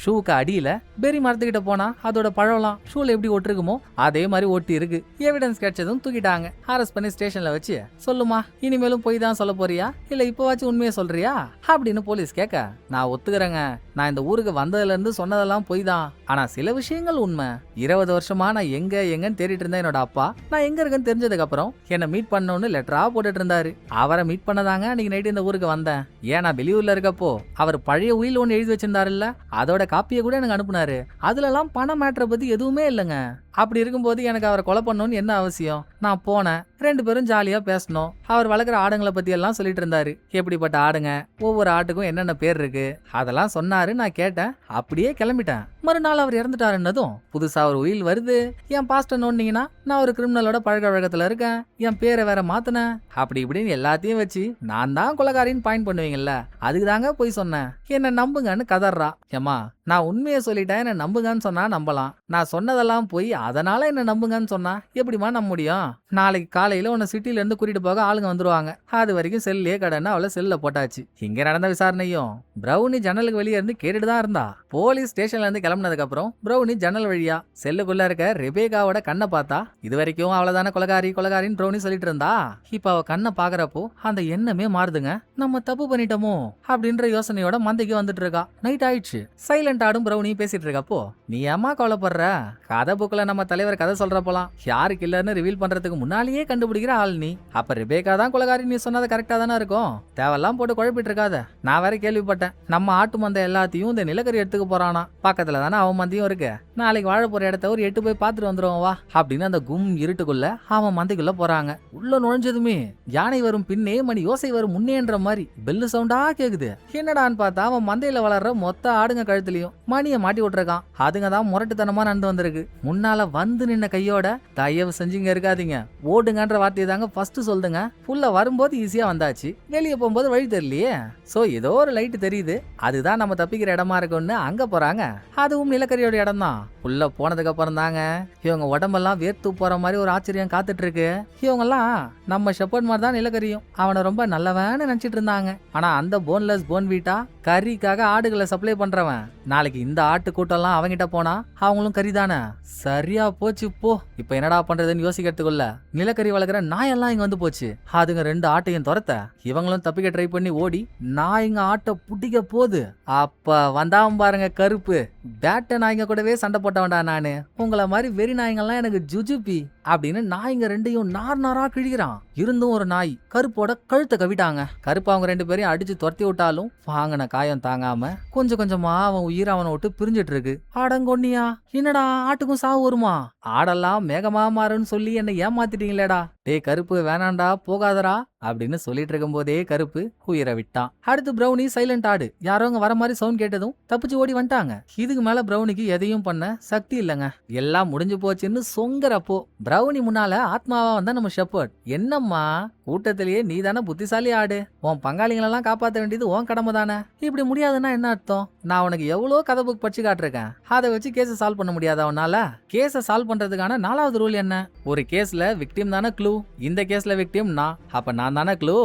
ஷூக்கு அடியில பெரி மரத்துக்கிட்ட போனா அதோட பழம்லாம் ஷூல எப்படி ஒட்டிருக்குமோ அதே மாதிரி ஒட்டி இருக்கு. எவிடன்ஸ் கிடைச்சதும் தூக்கிட்டாங்க. அரெஸ்ட் பண்ணி ஸ்டேஷன்ல வச்சு சொல்லுமா, இனிமேலும் போய் தான் சொல்ல போறியா இல்ல இப்பவாச்சும் உண்மையை சொல்றியா அப்படின்னு போலீஸ் கேட்க, நான் ஒத்துக்கிறேங்க, நான் இந்த ஊருக்கு வந்ததுல இருந்து சொன்னதெல்லாம் போய் தான். ஆனா சில விஷயங்கள் உண்மை. 20 வருஷமா நான் எங்கன்னு தேடிட்டு இருந்தேன். என்னோட அப்பா நான் எங்க இருக்கேன்னு தெரிஞ்சதுக்கு அப்புறம் என்ன மீட் பண்ணணும்னு லெட்டரா போட்டுட்டு இருந்தாரு. அவரை மீட் பண்ணதாங்க அன்னைக்கு நைட்டு இந்த ஊருக்கு வந்தேன். ஏன் நான் வெளியூர்ல இருக்கப்போ அவர் பழைய உயில் ஒன்று எழுதி வச்சிருந்தாருல்ல, அதோட காப்பியை கூட எனக்கு அனுப்புனாரு. அதுல எல்லாம் பண மேட்டரை பத்தி எதுவுமே இல்லைங்க. அப்படி இருக்கும்போது எனக்கு அவரை கொலை பண்ணணும்னு என்ன அவசியம்? நான் போனேன், 2 பேரும் ஜாலியா பேசணும். அவர் வளர்க்குற ஆடுங்களை பத்தி எல்லாம் சொல்லிட்டு இருந்தாரு. எப்படிப்பட்ட ஆடுங்க, ஒவ்வொரு ஆட்டுக்கும் என்னென்ன பேர் இருக்கு அதெல்லாம் சொன்னாரு. நான் கேட்டேன், அப்படியே கிளம்பிட்டேன். மறுநாள் அவர் இறந்துட்டாருன்னதும் புதுசா ஒரு உயில் வருது. என் பாஸ்ட நோண்டிங்கன்னா நான் ஒரு கிரிமினலோட பழக்க வழக்கத்துல இருக்கேன், என் பேரை வேற மாத்தினேன், அப்படி இப்படின்னு எல்லாத்தையும் வச்சு நான் தான் கொலைகாரின்னு பாயிண்ட் பண்ணுவீங்கல்ல, அதுக்கு தாங்க போய் சொன்னேன், என்ன நம்புங்கன்னு கதறா. ஏமா, நான் உண்மையை சொல்லிட்டேன், என்ன நம்புங்கன்னு சொன்னா நம்பலாம். நான் சொன்னதெல்லாம் போய் அதனால என்ன நம்புங்கன்னு சொன்னா எப்படிமா நம்ப முடியும்? நாளைக்கு காலையில உன்னை சிட்டில இருந்து கூட்டிட்டு போக ஆளுங்க வந்துருவாங்க. அது வரைக்கும் செல்லே கடன்னு அவளை செல்ல போட்டாச்சு. இங்க நடந்த விசாரணையும் பிரௌனி ஜன்னலுக்கு வெளியே இருந்து கேட்டுட்டு தான் இருந்தா. போலீஸ் ஸ்டேஷன்ல இருந்து கிளம்பினதுக்கு அப்புறம் பிரௌனி ஜன்னல் வழியா செல்லுக்குள்ள இருக்க ரெபேக்காவோட கண்ணை பார்த்தா. இது வரைக்கும் அவளதான கொலகாரின்னு பிரௌனி சொல்லிட்டு இருந்தா. இப்ப அவ கண்ணை பாக்குறப்போ அந்த எண்ணமே மாறுதுங்க. நம்ம தப்பு பண்ணிட்டோமோ அப்படின்ற யோசனையோட மந்தைக்கு வந்துட்டு இருக்கா. நைட் ஆயிடுச்சு. சைலண்ட் ஆடும் பிரௌனி பேசிட்டு இருக்கப்போ, நீ ஏமா கவலைப்படுற? கதை புக்ல நம்ம தலைவர் கதை சொல்றப்போலாம் யாரு கில்லர்னு ரிவீல் பண்றதுக்கு முன்னாலேயே கண்டுபிடிக்கிற ஆள் நீ. அப்ப ரெபேக்கா தான் கொலகாரி, நீ சொன்னது கரெக்டா தானே இருக்கும். தேவெல்லாம் போட்டு குழப்பிட்டு இருக்காத. நான் வேற கேள்விப்பட்டேன், நம்ம ஆட்டு மந்தை எல்லாத்தையும் இந்த நிலக்கரி எடுத்துக்க போறானா. பக்கத்துல தானே அவன் மந்தையும் இருக்கு. நாளைக்கு வாழ போற இடத்த ஒரு 8 போய் பாத்துட்டு வந்துருவோம் வா அப்படின்னு அந்த கும் இருட்டுக்குள்ள அவன் மந்தைக்குள்ள போறாங்க. உள்ள நுழைஞ்சதுமே யானை வரும் பின்னே மணி யோசை வரும் முன்னேன்ற மாதிரி பெல்லு சவுண்டா கேக்குது. என்னடான்னு பார்த்தா அவன் மந்தையில வளர்ற மொத்த ஆடுங்க கழுத்துலயும் கையிலயும் மணியை மாட்டி விட்டுருக்கான். அதுங்க தான் முரட்டுத்தனமா நடந்து வந்திருக்கு. முன்னால வந்து நின்ன கையோட தயவு செஞ்சுங்க இருக்காதீங்க, ஓடுங்கன்ற வார்த்தையை தாங்க ஃபர்ஸ்ட் சொல்லுங்க. புள்ள வரும்போது ஈஸியா வந்தாச்சு, வெளியே போகும்போது வழி தெரியலையே. சோ ஏதோ ஒரு லைட் தெரியுது, அதுதான் நம்ம தப்பிக்கிற இடமா இருக்கும்னு அங்க போறாங்க. அதுவும் நிலக்கரியோட இடம் தான். புள்ள போனதுக்கு அப்புறம் தாங்க இவங்க உடம்பெல்லாம் வேர்த்து போற மாதிரி ஒரு ஆச்சரியம் காத்துட்டு இருக்கு. இவங்க எல்லாம் நம்ம ஷெப்பர்ட் மாதிரி தான் நிலக்கரியும் அவனை ரொம்ப நல்லவன்னு நினைச்சிட்டு இருந்தாங்க. ஆனா அந்த போன்லெஸ் போன்வீட்டா கறிக்காக ஆடுகளை சப்ளை பண்றவன். நாளைக்கு இந்த ஆட்டு கூட்டம்லாம் அவங்கிட்ட போனா அவங்களும் கறிதானே. சரியா போச்சு போ. இப்ப என்னடா பண்றதுன்னு யோசிக்கிறதுக்குள்ள நிலக்கரி வளர்க்குற நாயெல்லாம் இங்க வந்து போச்சு. அதுங்க 2 ஆட்டையும் துரத்த இவங்களும் தப்பிக்க ட்ரை பண்ணி ஓடி நாய்ங்க ஆட்டை புடிக்க போகுது. அப்ப வந்தாம பாருங்க கருப்பு. பேட்ட நாய்ங்க கூடவே சண்டை போட்டவன்டா நானு. உங்களை மாதிரி வெறி நாய்ங்கெல்லாம் எனக்கு ஜுஜுபி அப்படின்னு நாய்ங்க 2ஐயும் நாரா கிழிக்கிறான். இருந்தும் ஒரு நாய் கருப்போட கழுத்தை கவிட்டாங்க. கருப்பு அவங்க 2 பேரையும் அடிச்சு துரத்தி விட்டாலும் வாங்கின காயம் தாங்காம கொஞ்சம் கொஞ்சமா அவன் உயிர் அவனை விட்டு பிரிஞ்சிட்டு இருக்கு. ஆடங்கொன்னியா, என்னடா ஆட்டுக்கும் சாவு வருமா? ஆடெல்லாம் மேகமா மாறுன்னு சொல்லி என்ன ஏமாத்திட்டீங்களேடா. டே கருப்பு வேணாண்டா போகாதரா அப்படின்னு சொல்லிட்டு இருக்கும் போதே கருப்பு உயிரை விட்டான். அடுத்து பிரௌனி சைலண்ட் ஆடு. யாரோ அங்க வர மாதிரி சவுண்ட் கேட்டதும் தப்பிச்சு ஓடி வந்துட்டாங்க. இதுக்கு மேல பிரௌனிக்கு எதையும் பண்ண சக்தி இல்லைங்க. எல்லாம் முடிஞ்சு போச்சுன்னு சொங்கறப்போ பிரௌனி முன்னால ஆத்மாவா வந்தா நம்ம ஷெப்பர்ட். என்னம்மா கூட்டத்திலேயே நீ தானே புத்திசாலி ஆடு, உன் பங்காளிகளெல்லாம் காப்பாற்ற வேண்டியது உன் கடமை தானே. இப்படி முடியாதுன்னா என்ன அர்த்தம்? நான் உனக்கு எவ்வளோ கதை புக் படிச்சு காட்டிருக்கேன். அதை வச்சு கேஸை சால்வ் பண்ண முடியாதா உன்னால? கேஸை சால்வ் பண்றதுக்கான 4வது ரூல் என்ன? ஒரு கேஸ்ல விக்டிம் தானே க்ளூ, இந்த கேஸ்ல விக்டிம் நான், அப்ப நான் தானே க்ளூ.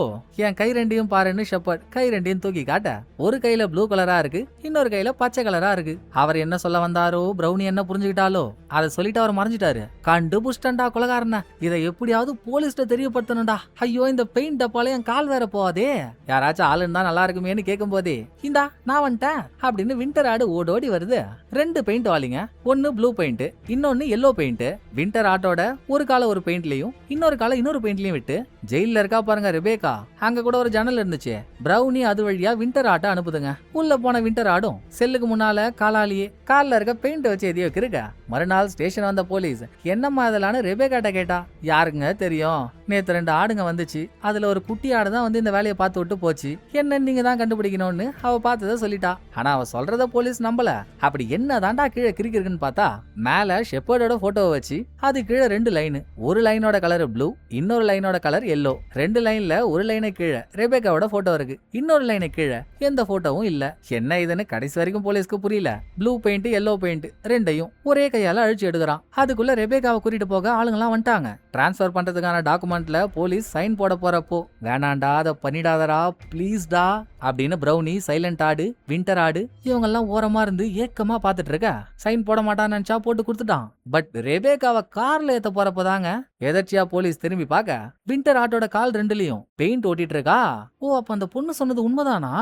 என் கை 2ஐயும் பாருன்னு ஷெப்பர்ட் கை 2ஐயும் தூக்கி காட்ட ஒரு கையில ப்ளூ கலரா இருக்கு, இன்னொரு கையில பச்சை கலரா இருக்கு. அவர் என்ன சொல்ல வந்தாரோ பிரௌனி என்ன புரிஞ்சுக்கிட்டாலோ அதை சொல்லிட்டு அவர் மறைஞ்சிட்டாரு. கண்டுபிடிச்சிட்டா கொலகாரன, இதை எப்படியாவது போலீஸ்ட தெரியப்படுத்தணும்டா. ஐயோ இந்த பெயிண்ட் டப்பால என் கால் வேற போவாதே. யாராச்சும் ஆள் இருந்தா நல்லா இருக்குமேன்னு கேட்கும் போதே இந்தா நான் வந்துட்டேன் அப்படின்னு வின்டர் ஆடு ஓடோடி வருது. 2 பெயிண்ட் வாலிங்க, ஒன்னு ப்ளூ பெயிண்ட், இன்னொன்னு எல்லோ பெயிண்ட். வின்டர் ஆட்டோட ஒரு கால ஒரு பெயிண்ட்லயும் இன்னொரு கால இன்னொரு பெயிண்ட்லயும் விட்டு ஜெயில இருக்கா பாருங்க ரெபேக்கா, அங்க கூட ஒரு ஜன்னல் இருந்துச்சு. பிரௌனி அது வழியா வின்டர் ஆட்டை அனுப்புதுங்க. உள்ள போன வின்டர் ஆடும் செல்லுக்கு முன்னால காலாலேயே கால்ல இருக்க பெயிண்ட் வச்சு எதையோ கிருக்க. மறுநாள் ஸ்டேஷன் வந்த போலீஸ் என்னம்மா அதெல்லாம் ரெபேக்காட்ட கேட்டா, யாருங்க தெரியும், நேத்து 2 ஆடுங்க வந்துச்சு, அதுல ஒரு குட்டி ஆடு தான் வந்து இந்த வேலையை பார்த்து விட்டு போச்சு, என்ன நீங்க தான் கண்டுபிடிக்கணும்னு அவ பார்த்ததை சொல்லிட்டா. ஆனா அவ சொல்றத போலீஸ் நம்பல. அப்படி என்ன தாண்டா கீழே கிரிக்கிருக்குன்னு பார்த்தா மேல ஷெப்பர்டோட போட்டோவை வச்சு அது கீழே 2 லைன், ஒரு லைனோட கலர் ப்ளூ, இன்னொரு லைனோட கலர் எல்லோ. 2 லைன்ல ஒரு லைனை கீழே ரெபேக்காவோட போட்டோ இருக்கு, இன்னொரு லைனை கீழே எந்த போட்டோவும் இல்ல. என்ன இதுன்னு கடைசி வரைக்கும் போலீஸ்க்கு புரியல. ப்ளூ பெயிண்ட் எல்லோ பெயிண்ட் 2ஐயும் ஒரே கையால அழிச்சு எடுக்கிறான். அதுக்குள்ள ரெபேக்காவை கூட்டிட்டு போக ஆளுங்கெல்லாம் வந்துட்டாங்க. டிரான்ஸ்பர் பண்றதுக்கான டாக்குமெண்ட்ல போலீஸ் சைன் போட போறப்போ வேணாண்டா அதை பண்ணிடாதரா ப்ளீஸ்டா அப்படின்னு பிரௌனி சைலண்ட் ஆடு வின்டர் ஆடு இவங்க எல்லாம் ஓரமா இருந்து ஏக்கமா பாத்துட்டு இருக்க. சைன் போட மாட்டான்னு நினைச்சா போட்டு கொடுத்துட்டான். பட் ரெபேக்காவை கார்ல ஏத்த போறப்பதாங்க எதர்ச்சியா போலீஸ் திரும்பி பார்க்க வின்டர் ஆட்டோட கால் 2லயும் பெயிண்ட் ஓட்டிட்டு இருக்கா. ஓ அப்ப அந்த பொண்ணு சொன்னது உண்மைதானா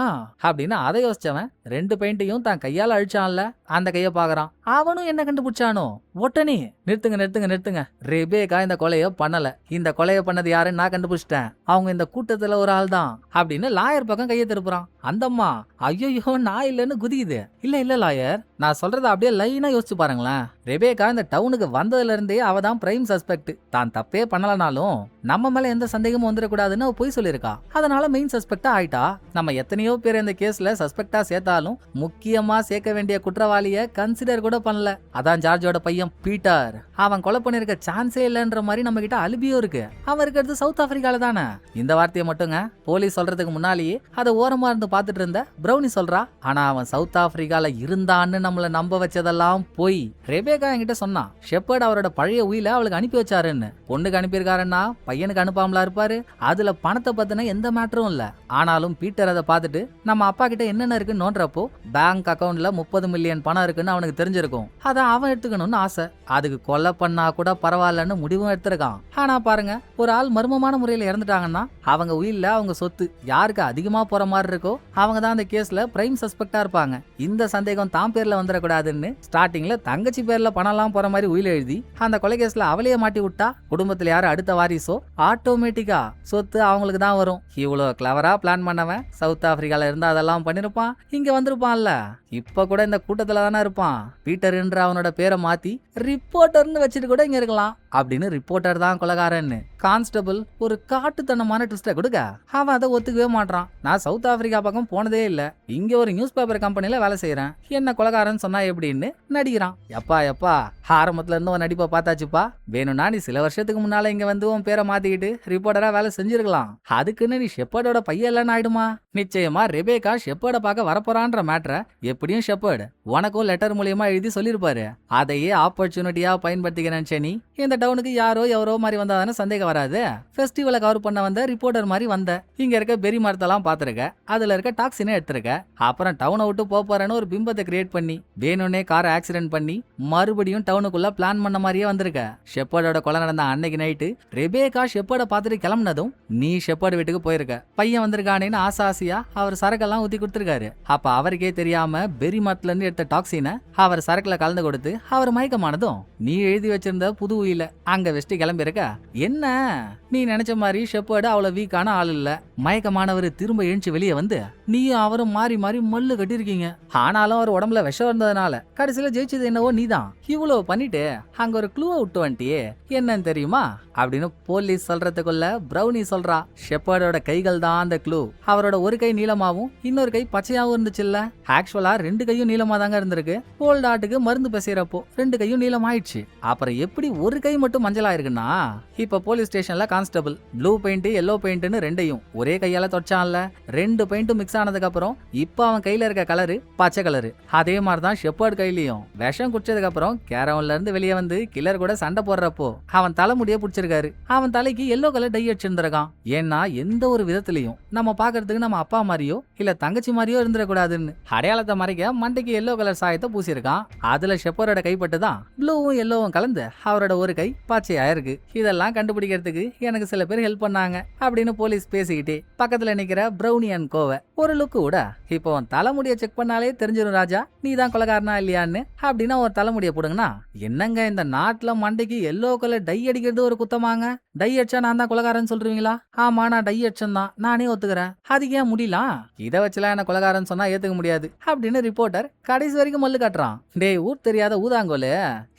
அப்படின்னு அதை யோசிச்சவன் 2 பெயிண்டையும் தான் கையால அழிச்சான்ல அந்த கைய பாக்குறான். அவனும் என்ன கண்டுபிடிச்சானோ உடனே நிறுத்துங்க நிறுத்துங்க நிறுத்துங்க, ரெபேக்கா இந்த கொலைய பண்ணல, இந்த கொலைய பண்ணது யாருன்னு நான் கண்டுபிடிச்சிட்டேன், அவங்க இந்த கூட்டத்துல ஒரு ஆள் தான் அப்படின்னு லாயர் பக்கம் கையை திருப்புறான். அந்தம்மா ஐயோ நான் இல்லன்னு குதிக்குது. இல்ல இல்ல லாயர், நான் சொல்றத அப்படியே லைனா யோசிச்சு பாருங்களேன். ரெபேக்கா இந்த டவுனுக்கு வந்ததுல இருந்தே அவ தான் பிரைம் சஸ்பெக்ட். தான் தப்பே பண்ணலனாலும் நம்ம மேல எந்த சந்தேகமும் வந்துடக்கூடாதுன்னு அவ போய் சொல்லிருக்கா. அதனால மெயின் சஸ்பெக்டா ஆயிட்டா. நம்ம எத்தனையோ பேர் இந்த கேஸ்ல சஸ்பெக்டா சேர்த்தாலும் முக்கியமா சேர்க்க வேண்டிய குற்றவாளிய கன்சிடர் கூட பண்ணல. அதான் ஜார்ஜோட பையன் பீட்டர். அவன் கொலை பண்ணிருக்க சான்ஸே இல்லன்ற மாதிரி நம்ம கிட்ட அலிபியோ இருக்கு. அவன் இருக்கிறது சவுத் ஆப்பிரிக்கால தானே. இந்த வார்த்தையை மட்டுங்க போலீஸ் சொல்றதுக்கு முன்னாலேயே அதை ஓரமா இருந்து பாத்துட்டு இருந்த பிரௌனி சொல்றா. ஆனா அவன் சவுத் ஆப்பிரிக்கால இருந்தான்னு நம்மள நம்ப வச்சதெல்லாம் போய். ரெபேக்கா என்கிட்ட சொன்னா ஷெப்பர்ட் அவரோட பழைய உயில அவளுக்கு அனுப்பி வச்சாருன்னு. பொண்ணுக்கு அனுப்பியிருக்காருன்னா பையனுக்கு அனுப்பாமலா இருப்பாரு. அதுல பணத்தை பத்தின எந்த மேட்டரும் இல்ல. ஆனாலும் பீட்டர் அதை பார்த்துட்டு நம்ம அப்பா கிட்ட என்னென்ன இருக்குன்னு நோன்றப்போ பேங்க் அக்கவுண்ட்ல 30 மில்லியன் பணம் இருக்குன்னு அவனுக்கு தெரிஞ்சிருக்கும். அதை அவன் எடுத்துக்கணும்னு ஆசை. அதுக்கு கொலை பண்ணா கூட பரவாயில்லன்னு முடிவும் எடுத்திருக்கான். ஆனா பாருங்க, ஒரு ஆள் மர்மமான முறையில இறந்துட்டாங்கன்னா அவங்க உயில்ல அவங்க சொத்து யாருக்கு அதிகமா போற மாதிரி இருக்கோ அவங்க தான் அந்த கேஸ்ல பிரைம் சஸ்பெக்டா இருப்பாங்க. இந்த சந்தேகம் தான் பேர்ல வந்துடக்கூடாதுன்னு ஸ்டார்டிங்ல தங்கச்சி பேர்ல பணம்லாம் போற மாதிரி உயில எழுதி அந்த கொலை கேஸ்ல அவளையே மாட்டி விட்டா குடும்பத்துல யாரு அடுத்த வாரிசோ ஆட்டோமேட்டிக்கா சொத்து அவங்களுக்கு தான் வரும். இவ்வளவு கிளவரா பிளான் பண்ணவன் சவுத் ஆப்பிரிக்கால இருந்து அதெல்லாம் பண்ணிருப்பான், இங்க வந்திருப்பான்ல. இப்ப கூட இந்த கூட்டத்துல தானே இருப்பான். பீட்டர் என்ற அவனோட பேரை மாத்தி ரிப்போர்ட்டர்னு வச்சுட்டு கூட இங்க இருக்கலாம் அப்படின்னு ரிப்போர்ட்டர் தான் கொலைகாரன்னு கான்ஸ்டபிள் ஒரு காட்டுத்தனமான ட்விஸ்ட கொடுக்க அவன் அதை ஒத்துக்கவே மாட்டான். நான் சவுத் ஆப்பிரிக்கா பக்கம் போனதே இல்ல, இங்க ஒரு நியூஸ் பேப்பர் கம்பெனில வேலை செய்யறேன், என்ன கொலைகாரன் சொன்னா எப்படின்னு நடிக்கிறான். எப்பா ஆரம்பத்துல இருந்து உன் நடிப்பை பார்த்தாச்சுப்பா, வேணும்னா நீ சில வருஷத்துக்கு முன்னால இங்க வந்து உன் பேரை மாத்திக்கிட்டு ரிப்போர்ட்டரா வேலை செஞ்சிருக்கலாம், அதுக்குன்னு நீ ஷெப்பர்டோட பையன் இல்லைன்னு ஆயிடுமா? நிச்சயமா ரெபேக்கா ஷெப்பர்ட பார்க்க வரப்போறான்ற மேட்டரை எப்படியும் ஷெப்பர்டு உனக்கும் லெட்டர் மூலியமா எழுதி சொல்லிருப்பாரு. அதையே ஆப்பர்ச்சுனிட்டியா பயன்படுத்திக்கிறேன் சனி. இந்த டவுனுக்கு யாரோ எவரோ மாதிரி வந்தாதானே சந்தேகம் வராது. ஃபெஸ்டிவலை கவர் பண்ண வந்த ரிப்போர்ட்டர் மாதிரி வந்த, இங்க இருக்க பெரி மரத்தெல்லாம் பாத்துருக்க, அதுல இருக்க டாக்ஸினை எடுத்திருக்க, அப்புறம் டவுனை விட்டு போறேன்னு ஒரு பிம்பத்தை கிரியேட் பண்ணி வேணும்னே காரை ஆக்சிடென்ட் பண்ணி மறுபடியும் டவுனுக்குள்ள பிளான் பண்ண மாதிரியே வந்திருக்க. ஷெப்பர்டோட கொலை நடந்த அன்னைக்கு நைட்டு ரெபேக்கா ஷெப்பர்டை பார்த்துட்டு கிளம்புனதும் நீ ஷெப்பர்டு வீட்டுக்கு போயிருக்க. பையன் வந்திருக்கானேன்னு ஆசையா அவர் சரக்கெல்லாம் ஊத்தி கொடுத்துருக்காரு. அப்ப அவருக்கே தெரியாம பெரி மரத்துல இருந்து எடுத்த டாக்ஸினை அவர் சரக்குல கலந்து கொடுத்து அவர் மயக்கமானதும் நீ எழுதி வச்சிருந்த புது உயில அங்க வெஸ்ட் கிளம்பிருக்க. என்ன நீ நினைச்ச மாதிரி ஷெப்பர்டு அவ்வளவு வீக்கான ஆள் இல்ல. மயக்கமானவர் திரும்ப எழுந்து வெளியே வந்து நீயும் அவரும் மாறி மாறி மல்லு கட்டிருக்கீங்க. ஆனாலும் அவர் உடம்புல விஷம் இருந்ததுனால கடைசியில ஜெயிச்சது என்னவோ நீதான். இவ்வளவு பண்ணிட்டு அங்க ஒரு க்ளூவை விட்டு வந்துட்டியே, என்னன்னு தெரியுமா அப்படின்னு போலீஸ் சொல்றதுக்குள்ள பிரௌனி சொல்றா. ஷெப்பர்டோட கைகள் தான் அந்த க்ளூ. அவரோட ஒரு கை நீளமாவும் இன்னொரு கை பச்சையாவும் இருந்துச்சுல்ல. ஆக்சுவலா 2 கையும் நீளமா தாங்க இருந்திருக்கு. கோல்ட் ஆட்டுக்கு மருந்து பேசுறப்போ 2 கையும் நீளம் ஆயிடுச்சு. அப்புறம் எப்படி ஒரு கை மட்டும் மஞ்சளா இருக்குன்னா, இப்ப போலீஸ் ஸ்டேஷன்ல கான்ஸ்டபிள் ப்ளூ பெயிண்ட் எல்லோ பெயிண்ட்னு ரெண்டையும் ஒரே கையால தொடச்சான்ல. 2 பெயிண்ட்டும் மிக்ஸ் ஆனதுக்கு அப்புறம் இப்ப அவன் கையில இருக்க கலரு பச்சை கலரு. அதே மாதிரிதான் ஷெப்பர்ட் கையிலயும். விஷம் குடிச்சதுக்கு அப்புறம் கேரவன்ல இருந்து வெளியே வந்து கில்லர் கூட சண்டை போடுறப்போ அவன் தலைமுடிய பிடிச்சிருக்காரு. அவன் தலைக்கு எல்லோ கலர் டை அடிச்சிருந்திருக்கான். ஏன்னா எந்த ஒரு விதத்திலையும் நம்ம பாக்குறதுக்கு நம்ம அப்பா மாதிரியோ இல்ல தங்கச்சி மாதிரியோ இருந்துடக்கூடாதுன்னு அடையாளத்தை மறைக்க மண்டைக்கு எல்லோ கலர் சாயத்தை பூசிருக்கான். அதுல ஷெப்பரோட கைப்பட்டு தான் ப்ளூவும் எல்லோவும் கலந்து அவரோட ஒரு கை பச்சையா இருக்கு. இதெல்லாம் கண்டுபிடிக்கிறதுக்கு எனக்கு சில பேர் ஹெல்ப் பண்ணாங்க அப்படின்னு போலீஸ் பேசிக்கிட்டே பக்கத்துல நிக்கிற பிரௌனி அண்ட் கோவை ஒரு லுக்கு கூட இப்போ உன் தலைமுடிய செக் பண்ணாலே தெரிஞ்சிடும் ராஜா நீ தான் கொலைகாரனா இல்லையான்னு. அப்படின்னா ஒரு தலைமுடிய போடுங்கன்னா என்னங்க இந்த நாட்டுல மண்டைக்கு எல்லோ கலர் டை அடிக்கிறது ஒரு குத்தமாங்க? டை அடிச்சா நான் தான் கொலைகாரன் சொல்றீங்களா? ஆமா நான் டை அடிச்சன் தான், நானே ஒத்துக்கிறேன். அதுக்கு ஏன் முடியலாம்? இதை வச்சுலாம் என்ன கொலைகாரன் சொன்னா ஏத்துக்க முடியாது அப்படின்னு ரிப்போர்ட்டர் கடைசி வரைக்கும் மல்லு காட்டுறான். டேய் ஊர் தெரியாத ஊதாங்கோலு,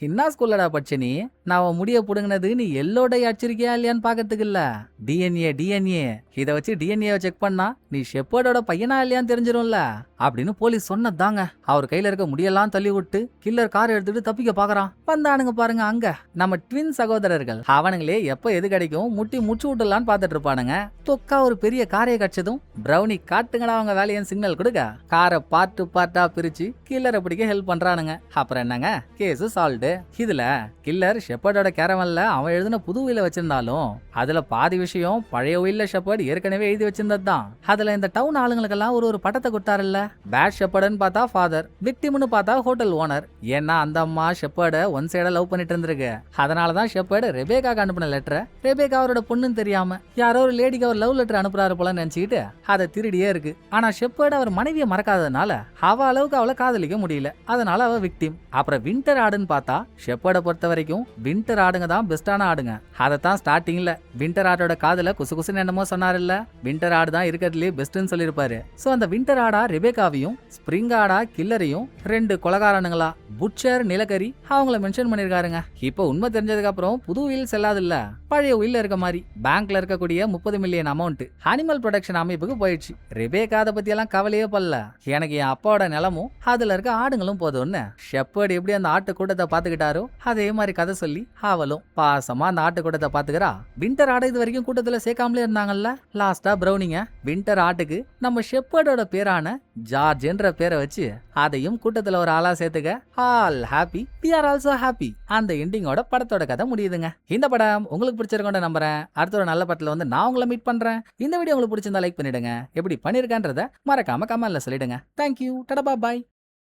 என்ன ஸ்கூல்லடா படிச்ச நீ? நான் முடிய புடுங்கினது நீ எல்லோ டை அடிச்சிருக்கியா இல்லையான்னு பாக்கிறதுக்கு இல்ல, டிஎன்ஏ இதை வச்சு டிஎன்ஏ செக் பண்ணா நீ ஷெப்பர்டோட பையனா இல்லையான்னு தெரிஞ்சிரும்ல அப்படின்னு போலீஸ் சொன்னதாங்க. அவர் கையில இருக்க முடியெல்லாம் தள்ளி விட்டு கில்லர் கார் எடுத்துட்டு தப்பிக்க பாக்குறான். வந்தானுங்க பாருங்க அங்க நம்ம ட்வின் சகோதரர்கள். அவனுங்களே எப்ப எது கிடைக்கும் முட்டி முச்சு விட்டுலான்னு பாத்துட்டு இருப்பானுங்க. தொக்கா ஒரு பெரிய காரையை கடிச்சதும் பிரௌனி காட்டுங்கடா அவங்க வேலையன் சிக்னல் கொடுக்க காரை பார்ட்டா பிரிச்சு கில்லரை பிடிக்க ஹெல்ப் பண்றானுங்க. அப்புறம் என்னங்க கேஸ் சால்வ்டு. இதுல கில்லர் ஷெப்பர்டோட கேரவன்ல அவன் எழுதின புது உயில வச்சிருந்தாலும் அதுல பாதி விஷயம் பழைய உயில ஷெப்பர்ட் ஏற்கனவே எழுதி வச்சிருந்ததுதான். அதுல இந்த டவுன் ஆளுங்களுக்கெல்லாம் ஒரு பட்டத்தை கொடுத்தாருல்ல. பேட் ஷெப்பர்டுன்னு பார்த்தா ஃபாதர், விக்டிம்னு பார்த்தா ஹோட்டல் ஓனர். ஏன்னா அந்த அம்மா ஷெப்பர்ட ஒன் சைடா லவ் பண்ணிட்டு இருந்திருக்கு. அதனாலதான் ஷெப்பர்டு ரெபேக்காக்கு அனுப்பின லெட்டரை ரெபேக்கா அவரோட பொண்ணுன்னு தெரியாம யாரோ ஒரு லேடிக்கு அவர் லவ் லெட்டர் அனுப்புறாரு போல நினைச்சுக்கிட்டு அதை திருடியே இருக்கு. ஆனா ஷெப்பர்டு அவர் மனைவியை மறக்காததுனால அவ அளவுக்கு அவளை காதலிக்க முடியல. அதனால அவ விக்டிம். அப்புறம் வின்டர் ஆடுன்னு பார்த்தா ஷெப்பர்டை பொறுத்த வரைக்கும் வின்டர் ஆடுங்க தான் பெஸ்டான ஆடுங்க. அதைத்தான் ஸ்டார்டிங்ல வின்டர் ஆடோட காதல குசுகுசுன்னு என்னமோ சொன்னாருல்ல, வின்டர் ஆடு தான் இருக்கிறதுலே பெஸ்ட்னு சொல்லிருப்பாரு. சோ அந்த வின்டர் ஆடா ரெபேக்காவையும் ஸ்பிரிங் ஆடா கில்லரையும் 2 கொலைகாரனுங்களா புட்சர் நிலக்கரி அவங்கள மென்ஷன் பண்ணிருக்காருங்க. இப்போ உண்மை தெரிஞ்சதுக்கு அப்புறம் புது உயில் செல்லாது இல்ல, பழைய உயில இருக்க மாதிரி பேங்க்ல இருக்கக்கூடிய 30 மில்லியன் அமௌண்ட் அனிமல் ப்ரொடக்ஷன் அமைப்புக்கு போயிடுச்சு. ரெபேக்கா அதை பத்தி எல்லாம் கவலையே படல. எனக்கு என் அப்பாவோட நிலமும் அதுல இருக்க ஆடுங்களும் போதும்னு ஷெப்பர்டு எப்படி அந்த ஆட்டு கூட்டத்தை பாத்துக்கிட்டாரோ அதே மாதிரி கதை சொல்லி அவளும் பாசமா அந்த ஆட்டு கூட்டத்தை பாத்துக்கிறா. வின்டர் ஆடு இது வரைக்கும் கூட்டத்துல சேர்க்காமலே இருந்தாங்கல்ல. லாஸ்டா பிரௌனிங்க வின்டர் ஆட்டுக்கு நம்ம ஷெப்பர்டோட பேரான ஜார்ஜ் என்ற பேரை வச்சு அதையும் கூட்டத்துல ஒரு ஆளா சேர்த்துக்க all happy we are also happy. அந்த எண்டிங்கோட படத்தோட கதை முடியுதுங்க. இந்த படம் உங்களுக்கு பிடிச்சிருக்கோன்னு நம்புறேன். அடுத்த ஒரு நல்ல படத்துல வந்து நான் உங்களை மீட் பண்றேன். இந்த வீடியோ உங்களுக்கு பிடிச்சிருந்தா லைக் பண்ணிடுங்க. எப்படி பண்ணிருக்கன்றத மறக்காம கமெண்ட்ல சொல்லிடுங்க. தேங்க்யூ, டடா பாய்.